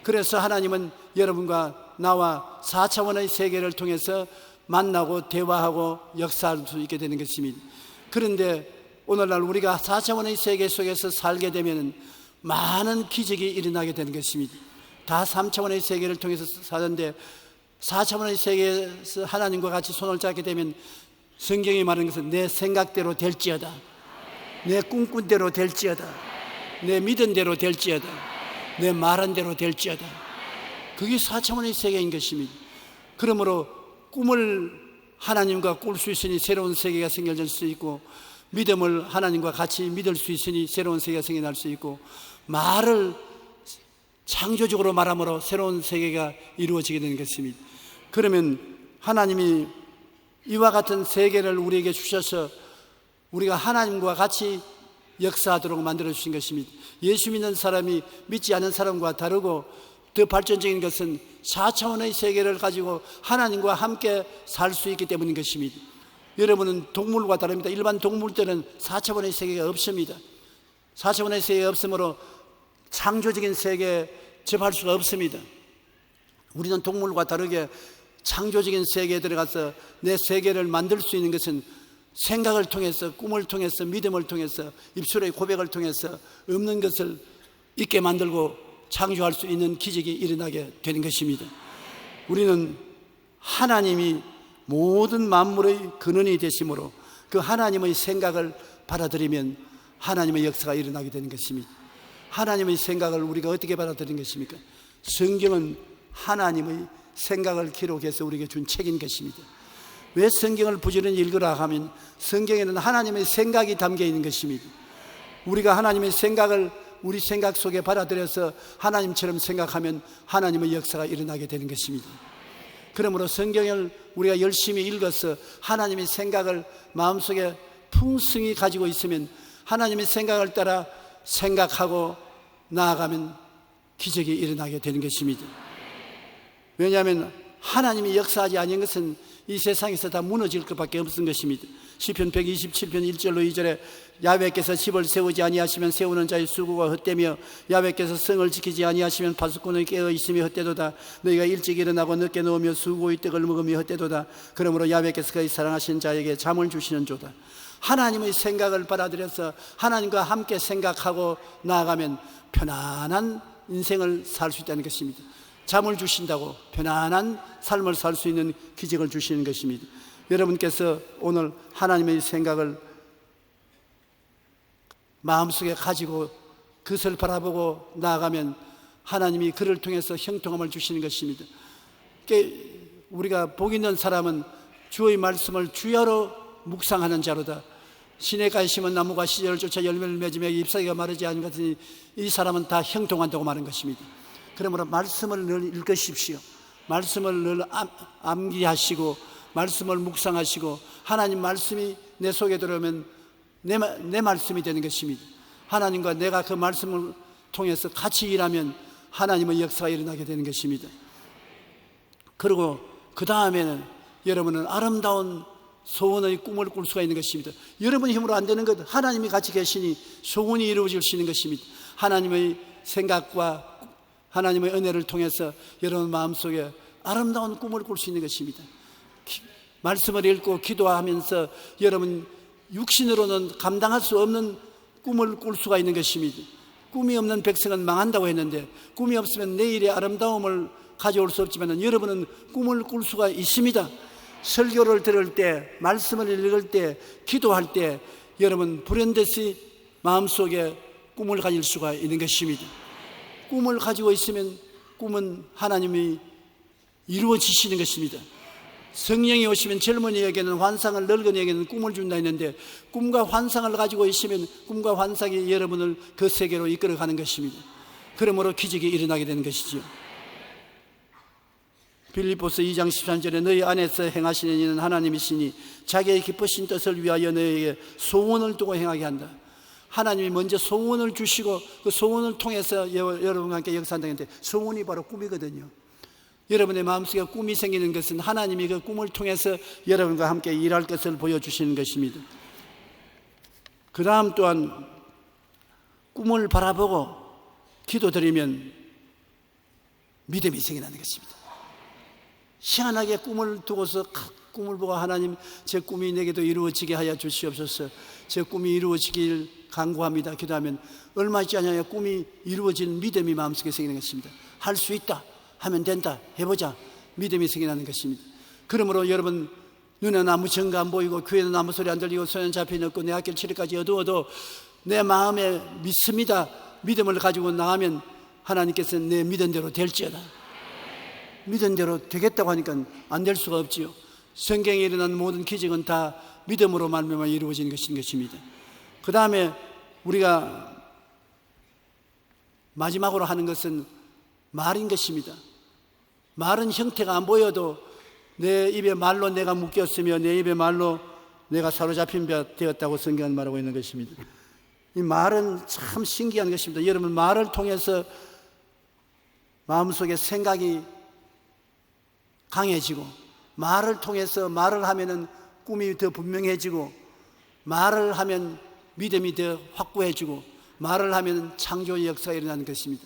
그래서 하나님은 여러분과 나와 4차원의 세계를 통해서 만나고 대화하고 역사할 수 있게 되는 것입니다. 그런데 오늘날 우리가 4차원의 세계 속에서 살게 되면 많은 기적이 일어나게 되는 것입니다. 다 3차원의 세계를 통해서 사는데 4차원의 세계에서 하나님과 같이 손을 잡게 되면 성경이 말하는 것은 내 생각대로 될지어다, 내 꿈꾼대로 될지어다, 내 믿은 대로 될지어다, 내 말한 대로 될지어다. 그게 4차원의 세계인 것입니다. 그러므로 꿈을 하나님과 꿀 수 있으니 새로운 세계가 생겨질 수 있고 믿음을 하나님과 같이 믿을 수 있으니 새로운 세계가 생겨날 수 있고 말을 창조적으로 말함으로 새로운 세계가 이루어지게 되는 것입니다. 그러면 하나님이 이와 같은 세계를 우리에게 주셔서 우리가 하나님과 같이 역사하도록 만들어 주신 것입니다. 예수 믿는 사람이 믿지 않는 사람과 다르고 더 발전적인 것은 4차원의 세계를 가지고 하나님과 함께 살 수 있기 때문인 것입니다. 여러분은 동물과 다릅니다. 일반 동물들은 4차원의 세계가 없습니다. 4차원의 세계가 없으므로 창조적인 세계에 접할 수가 없습니다. 우리는 동물과 다르게 창조적인 세계에 들어가서 내 세계를 만들 수 있는 것은 생각을 통해서, 꿈을 통해서, 믿음을 통해서, 입술의 고백을 통해서 없는 것을 있게 만들고 창조할 수 있는 기적이 일어나게 되는 것입니다. 우리는 하나님이 모든 만물의 근원이 되심으로 그 하나님의 생각을 받아들이면 하나님의 역사가 일어나게 되는 것입니다. 하나님의 생각을 우리가 어떻게 받아들이는 것입니까? 성경은 하나님의 생각을 기록해서 우리에게 준 책인 것입니다. 왜 성경을 부지런히 읽으라 하면 성경에는 하나님의 생각이 담겨 있는 것입니다. 우리가 하나님의 생각을 우리 생각 속에 받아들여서 하나님처럼 생각하면 하나님의 역사가 일어나게 되는 것입니다. 그러므로 성경을 우리가 열심히 읽어서 하나님의 생각을 마음속에 풍성히 가지고 있으면 하나님의 생각을 따라 생각하고 나아가면 기적이 일어나게 되는 것입니다. 왜냐하면 하나님이 역사하지 않은 것은 이 세상에서 다 무너질 것밖에 없는 것입니다. 시편 127편 1절로 2절에 야훼께서 집을 세우지 아니하시면 세우는 자의 수고가 헛되며 야훼께서 성을 지키지 아니하시면 파수꾼의 깨어 있음이 헛되도다. 너희가 일찍 일어나고 늦게 누우며 수고의 떡을 먹으며 헛되도다. 그러므로 야훼께서 그의 사랑하신 자에게 잠을 주시는 조다. 하나님의 생각을 받아들여서 하나님과 함께 생각하고 나아가면 편안한 인생을 살 수 있다는 것입니다. 잠을 주신다고 편안한 삶을 살 수 있는 기적을 주시는 것입니다. 여러분께서 오늘 하나님의 생각을 마음속에 가지고 그것을 바라보고 나아가면 하나님이 그를 통해서 형통함을 주시는 것입니다. 우리가 복 있는 사람은 주의 말씀을 주야로 묵상하는 자로다. 시냇가에 심은 나무가 시절을 쫓아 열매를 맺으며 잎사귀가 마르지 않은 것 같으니 이 사람은 다 형통한다고 말한 것입니다. 그러므로 말씀을 늘 읽으십시오. 말씀을 늘 암기하시고 말씀을 묵상하시고 하나님 말씀이 내 속에 들어오면 내 말씀이 되는 것입니다. 하나님과 내가 그 말씀을 통해서 같이 일하면 하나님의 역사가 일어나게 되는 것입니다. 그리고 그 다음에는 여러분은 아름다운 소원의 꿈을 꿀 수가 있는 것입니다. 여러분 힘으로 안 되는 것 하나님이 같이 계시니 소원이 이루어질 수 있는 것입니다. 하나님의 생각과 하나님의 은혜를 통해서 여러분 마음속에 아름다운 꿈을 꿀 수 있는 것입니다. 말씀을 읽고 기도하면서 여러분 육신으로는 감당할 수 없는 꿈을 꿀 수가 있는 것입니다. 꿈이 없는 백성은 망한다고 했는데 꿈이 없으면 내일의 아름다움을 가져올 수 없지만 여러분은 꿈을 꿀 수가 있습니다. 설교를 들을 때, 말씀을 읽을 때, 기도할 때 여러분 불현듯이 마음속에 꿈을 가질 수가 있는 것입니다. 꿈을 가지고 있으면 꿈은 하나님이 이루어지시는 것입니다. 성령이 오시면 젊은이에게는 환상을, 늙은이에게는 꿈을 준다 했는데 꿈과 환상을 가지고 있으면 꿈과 환상이 여러분을 그 세계로 이끌어가는 것입니다. 그러므로 기적이 일어나게 되는 것이죠. 빌립보서 2장 13절에 너희 안에서 행하시는 이는 하나님이시니 자기의 기쁘신 뜻을 위하여 너희에게 소원을 두고 행하게 한다. 하나님이 먼저 소원을 주시고 그 소원을 통해서 여러분과 함께 역사한다는데 소원이 바로 꿈이거든요. 여러분의 마음속에 꿈이 생기는 것은 하나님이 그 꿈을 통해서 여러분과 함께 일할 것을 보여주시는 것입니다. 그 다음 또한 꿈을 바라보고 기도드리면 믿음이 생겨나는 것입니다. 희한하게 꿈을 두고서 꿈을 보고 하나님 제 꿈이 내게도 이루어지게 하여 주시옵소서. 제 꿈이 이루어지길 간구합니다. 기도하면 얼마 있지 않아요 꿈이 이루어진 믿음이 마음속에 생기는 것입니다. 할 수 있다 하면 된다 해보자 믿음이 생겨나는 것입니다. 그러므로 여러분 눈에는 아무 증거 안 보이고 귀에는 아무 소리 안 들리고 손에는 잡히는 없고 내 앞길 치료까지 어두워도 내 마음에 믿습니다. 믿음을 가지고 나가면 하나님께서는 내 믿은 대로 될지어다. 믿은 대로 되겠다고 하니까 안 될 수가 없지요. 성경에 일어난 모든 기적은 다 믿음으로 말미암아 이루어지는 것입니다. 그 다음에 우리가 마지막으로 하는 것은 말인 것입니다. 말은 형태가 안 보여도 내 입에 말로 내가 묶였으며 내 입에 말로 내가 사로잡힌 바 되었다고 성경은 말하고 있는 것입니다. 이 말은 참 신기한 것입니다. 여러분 말을 통해서 마음속에 생각이 강해지고 말을 통해서 말을 하면은 꿈이 더 분명해지고 말을 하면 믿음이 더 확고해지고 말을 하면 창조의 역사가 일어나는 것입니다.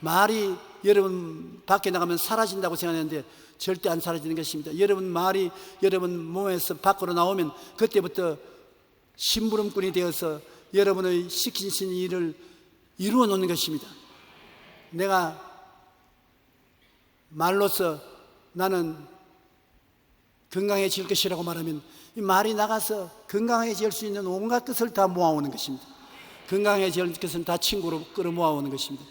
말이 여러분 밖에 나가면 사라진다고 생각하는데 절대 안 사라지는 것입니다. 여러분 말이 여러분 몸에서 밖으로 나오면 그때부터 심부름꾼이 되어서 여러분의 시키신 일을 이루어 놓는 것입니다. 내가 말로서 나는 건강해질 것이라고 말하면 이 말이 나가서 건강해질 수 있는 온갖 것을 다 모아오는 것입니다. 건강해질 것은 다 친구로 끌어 모아오는 것입니다.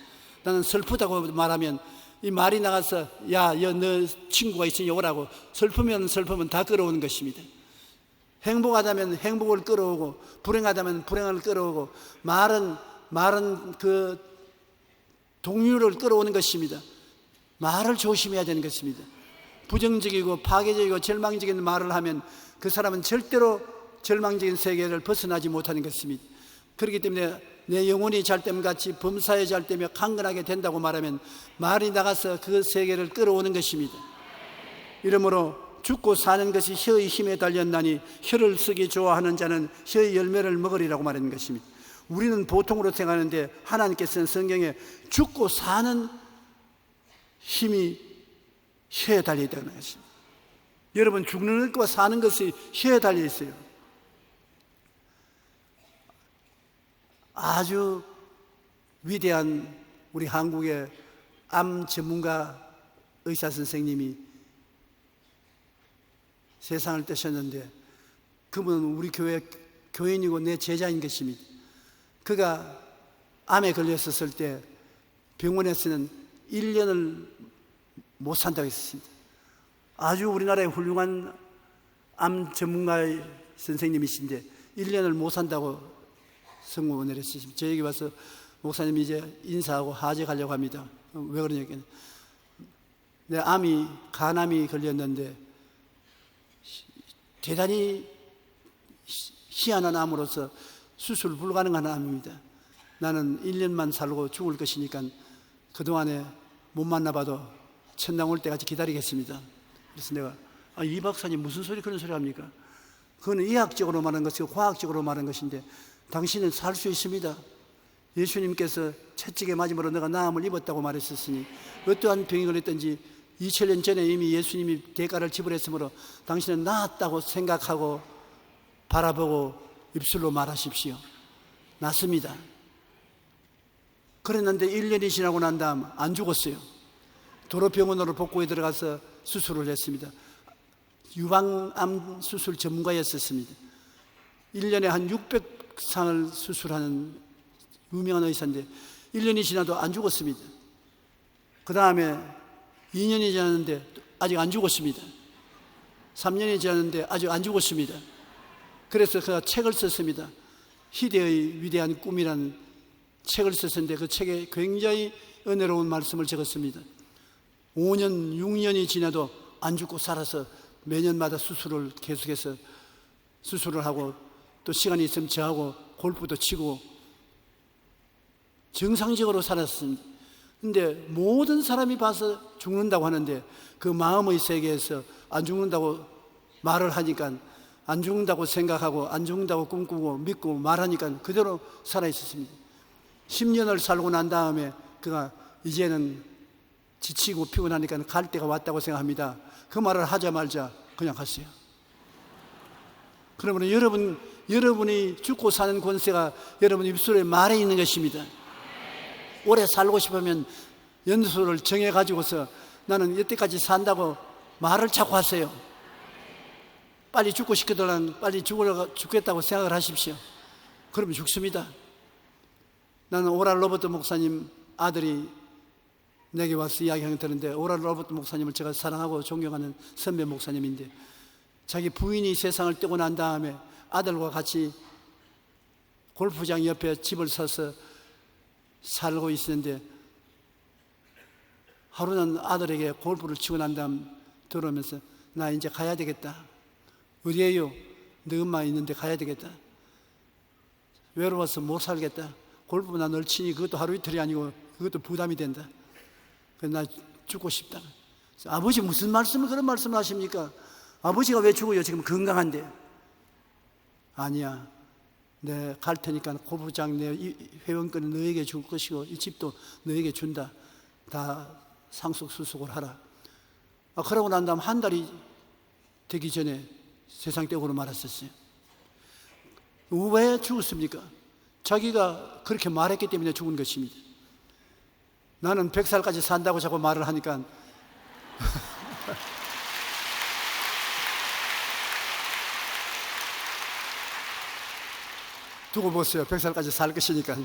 나는 슬프다고 말하면 이 말이 나가서 야, 너 친구가 있으니 오라고 슬프면 다 끌어오는 것입니다. 행복하다면 행복을 끌어오고 불행하다면 불행을 끌어오고 말은 그 동료를 끌어오는 것입니다. 말을 조심해야 되는 것입니다. 부정적이고 파괴적이고 절망적인 말을 하면 그 사람은 절대로 절망적인 세계를 벗어나지 못하는 것입니다. 그렇기 때문에 내 영혼이 잘됨같이 범사에 잘되며 강건하게 된다고 말하면 말이 나가서 그 세계를 끌어오는 것입니다. 이러므로 죽고 사는 것이 혀의 힘에 달렸나니 혀를 쓰기 좋아하는 자는 혀의 열매를 먹으리라고 말하는 것입니다. 우리는 보통으로 생각하는데 하나님께서는 성경에 죽고 사는 힘이 혀에 달려 있다는 것입니다. 여러분, 죽는 것과 사는 것이 혀에 달려 있어요. 아주 위대한 우리 한국의 암 전문가 의사 선생님이 세상을 떠셨는데 그분은 우리 교회 교인이고 내 제자인 것입니다. 그가 암에 걸렸었을 때 병원에서는 1년을 못 산다고 했습니다. 아주 우리나라의 훌륭한 암 전문가의 선생님이신데 1년을 못 산다고 선고를 내렸습니다. 저에게 와서 목사님 이제 인사하고 하제 가려고 합니다. 왜 그러냐니까 내 간암이 걸렸는데 대단히 희한한 암으로서 수술 불가능한 암입니다. 나는 1년만 살고 죽을 것이니까 그동안에 못 만나봐도 천당 올 때까지 기다리겠습니다. 그래서 내가 이 박사님 무슨 소리 그런 소리 합니까? 그건 의학적으로 말하는 것이고 과학적으로 말하는 것인데 당신은 살 수 있습니다. 예수님께서 채찍에 맞음으로 내가 나음을 입었다고 말했었으니 어떠한 병이 걸렸든지 2000년 전에 이미 예수님이 대가를 지불했으므로 당신은 나았다고 생각하고 바라보고 입술로 말하십시오. 낫습니다. 그랬는데 1년이 지나고 난 다음 안 죽었어요. 도로병원으로 복구에 들어가서 수술을 했습니다. 유방암 수술 전문가였었습니다. 1년에 한 600상을 수술하는 유명한 의사인데 1년이 지나도 안 죽었습니다. 그 다음에 2년이 지났는데 아직 안 죽었습니다. 3년이 지났는데 아직 안 죽었습니다. 그래서 그가 책을 썼습니다. 희대의 위대한 꿈이라는 책을 썼는데 그 책에 굉장히 은혜로운 말씀을 적었습니다. 5년, 6년이 지나도 안 죽고 살아서 매년마다 수술을 계속해서 수술을 하고 또 시간이 있으면 저하고 골프도 치고 정상적으로 살았습니다. 근데 모든 사람이 봐서 죽는다고 하는데 그 마음의 세계에서 안 죽는다고 말을 하니까 안 죽는다고 생각하고 안 죽는다고 꿈꾸고 믿고 말하니까 그대로 살아있었습니다. 10년을 살고 난 다음에 그가 이제는 지치고 피곤하니까 갈 때가 왔다고 생각합니다. 그 말을 하자마자 그냥 갔어요. 그러면 여러분이 죽고 사는 권세가 여러분 입술에 말에 있는 것입니다. 오래 살고 싶으면 연수를 정해가지고서 나는 여태까지 산다고 말을 자꾸 하세요. 빨리 죽고 싶거든 빨리 죽겠다고 생각을 하십시오. 그러면 죽습니다. 나는 오랄 로버트 목사님 아들이 내게 와서 이야기하는 들었는데 오랄 로버트 목사님을 제가 사랑하고 존경하는 선배 목사님인데 자기 부인이 세상을 뜨고 난 다음에 아들과 같이 골프장 옆에 집을 사서 살고 있었는데 하루는 아들에게 골프를 치고 난 다음 들어오면서 나 이제 가야 되겠다. 어디에요? 너 엄마 있는데 가야 되겠다. 외로워서 못 살겠다. 골프 나 널 치니 그것도 하루 이틀이 아니고 그것도 부담이 된다. 그래서 나 죽고 싶다. 아버지 무슨 말씀을 그런 말씀을 하십니까? 아버지가 왜 죽어요? 지금 건강한데. 아니야. 내 갈 테니까 골프장 내 회원권은 너에게 줄 것이고 이 집도 너에게 준다. 다 상속수속을 하라. 그러고 난 다음 한 달이 되기 전에 세상 떼고로 말았었어요. 왜 죽었습니까? 자기가 그렇게 말했기 때문에 죽은 것입니다. 나는 100살까지 산다고 자꾸 말을 하니까 두고 보세요. 100살까지 살 것이니까.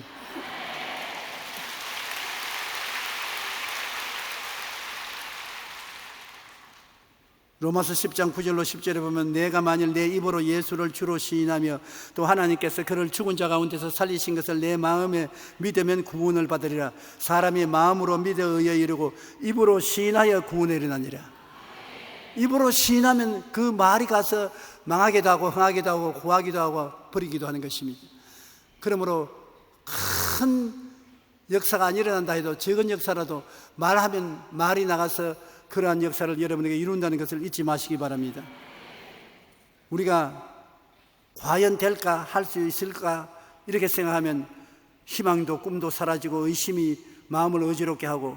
로마서 10장 9절로 10절에 보면 내가 만일 내 입으로 예수를 주로 시인하며 또 하나님께서 그를 죽은 자 가운데서 살리신 것을 내 마음에 믿으면 구원을 받으리라. 사람이 마음으로 믿어 의에 이르고 입으로 시인하여 구원에 이르나니라. 입으로 시인하면 그 말이 가서 망하기도 하고 흥하기도 하고 구하기도 하고 버리기도 하는 것입니다. 그러므로 큰 역사가 안 일어난다 해도 적은 역사라도 말하면 말이 나가서 그러한 역사를 여러분에게 이룬다는 것을 잊지 마시기 바랍니다. 우리가 과연 될까, 할 수 있을까 이렇게 생각하면 희망도 꿈도 사라지고 의심이 마음을 어지럽게 하고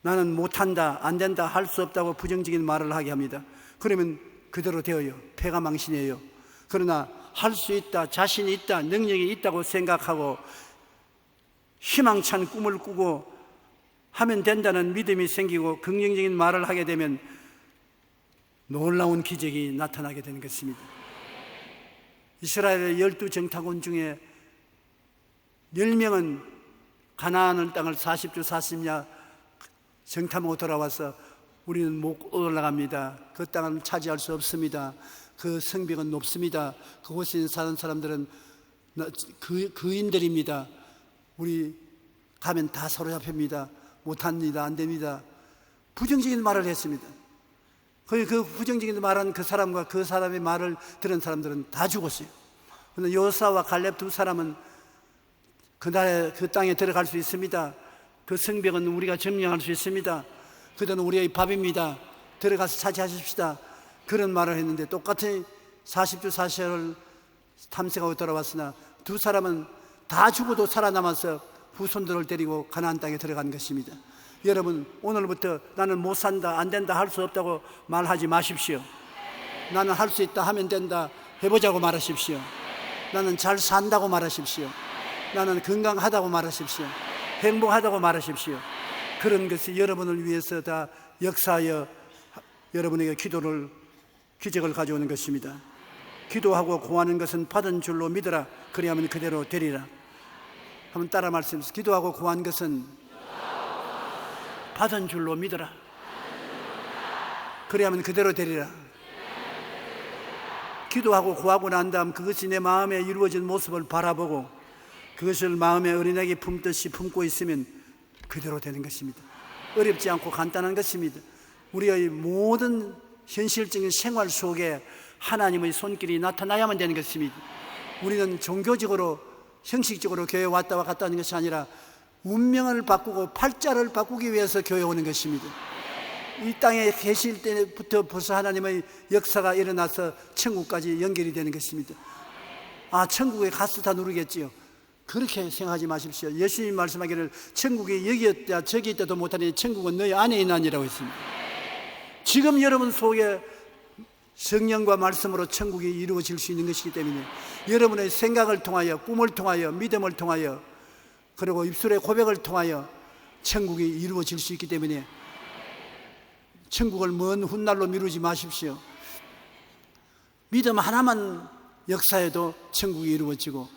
나는 못한다, 안 된다, 할 수 없다고 부정적인 말을 하게 합니다. 그러면 그대로 되어요. 패가 망신해요. 그러나 할 수 있다, 자신이 있다, 능력이 있다고 생각하고 희망찬 꿈을 꾸고 하면 된다는 믿음이 생기고 긍정적인 말을 하게 되면 놀라운 기적이 나타나게 되는 것입니다. 이스라엘의 12정탐꾼 중에 10명은 가나안 땅을 40주 40야 정탐하고 돌아와서 우리는 못 올라갑니다. 그 땅은 차지할 수 없습니다. 그 성벽은 높습니다. 그곳에 사는 사람들은 그인들입니다. 우리 가면 다 사로잡힙니다. 못합니다. 안 됩니다. 부정적인 말을 했습니다. 그 부정적인 말한 그 사람과 그 사람의 말을 들은 사람들은 다 죽었어요. 그런데 여호수아와 갈렙 두 사람은 그날에 그 땅에 들어갈 수 있습니다. 그 성벽은 우리가 점령할 수 있습니다. 그들은 우리의 밥입니다. 들어가서 차지하십시다. 그런 말을 했는데 똑같이 40주 40일을 탐색하고 돌아왔으나 두 사람은 다 죽어도 살아남아서 후손들을 데리고 가나안 땅에 들어간 것입니다. 여러분, 오늘부터 나는 못 산다, 안 된다, 할 수 없다고 말하지 마십시오. 나는 할 수 있다, 하면 된다, 해보자고 말하십시오. 나는 잘 산다고 말하십시오. 나는 건강하다고 말하십시오. 행복하다고 말하십시오. 그런 것이 여러분을 위해서 다 역사하여 여러분에게 기적을 가져오는 것입니다. 기도하고 구하는 것은 받은 줄로 믿으라. 그리하면 그대로 되리라. 한번 따라 말씀하세요. 기도하고 구한 것은 받은 줄로 믿어라. 그래야만 그대로 되리라. 기도하고 구하고 난 다음 그것이 내 마음에 이루어진 모습을 바라보고 그것을 마음에 어린아기 품듯이 품고 있으면 그대로 되는 것입니다. 어렵지 않고 간단한 것입니다. 우리의 모든 현실적인 생활 속에 하나님의 손길이 나타나야만 되는 것입니다. 우리는 종교적으로 형식적으로 교회에 왔다 갔다 하는 것이 아니라 운명을 바꾸고 팔자를 바꾸기 위해서 교회에 오는 것입니다. 이 땅에 계실 때부터 벌써 하나님의 역사가 일어나서 천국까지 연결이 되는 것입니다. 아, 천국에 가서 다 누르겠지요. 그렇게 생각하지 마십시오. 예수님 말씀하기를 천국이 여기 있다 저기 있다도 못하니 천국은 너희 안에 있나니라고 했습니다. 지금 여러분 속에 성령과 말씀으로 천국이 이루어질 수 있는 것이기 때문에 여러분의 생각을 통하여 꿈을 통하여 믿음을 통하여 그리고 입술의 고백을 통하여 천국이 이루어질 수 있기 때문에 천국을 먼 훗날로 미루지 마십시오. 믿음 하나만 역사해도 천국이 이루어지고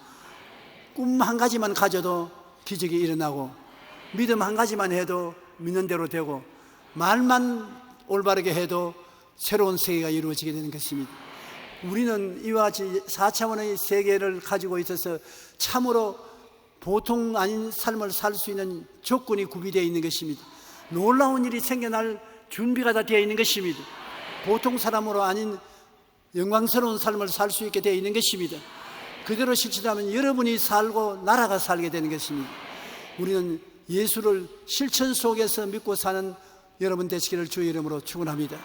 꿈 한 가지만 가져도 기적이 일어나고 믿음 한 가지만 해도 믿는 대로 되고 말만 올바르게 해도 새로운 세계가 이루어지게 되는 것입니다. 우리는 이와 같이 4차원의 세계를 가지고 있어서 참으로 보통 아닌 삶을 살 수 있는 조건이 구비되어 있는 것입니다. 놀라운 일이 생겨날 준비가 다 되어 있는 것입니다. 보통 사람으로 아닌 영광스러운 삶을 살 수 있게 되어 있는 것입니다. 그대로 실천하면 여러분이 살고 나라가 살게 되는 것입니다. 우리는 예수를 실천 속에서 믿고 사는 여러분 되시기를 주의 이름으로 축원합니다.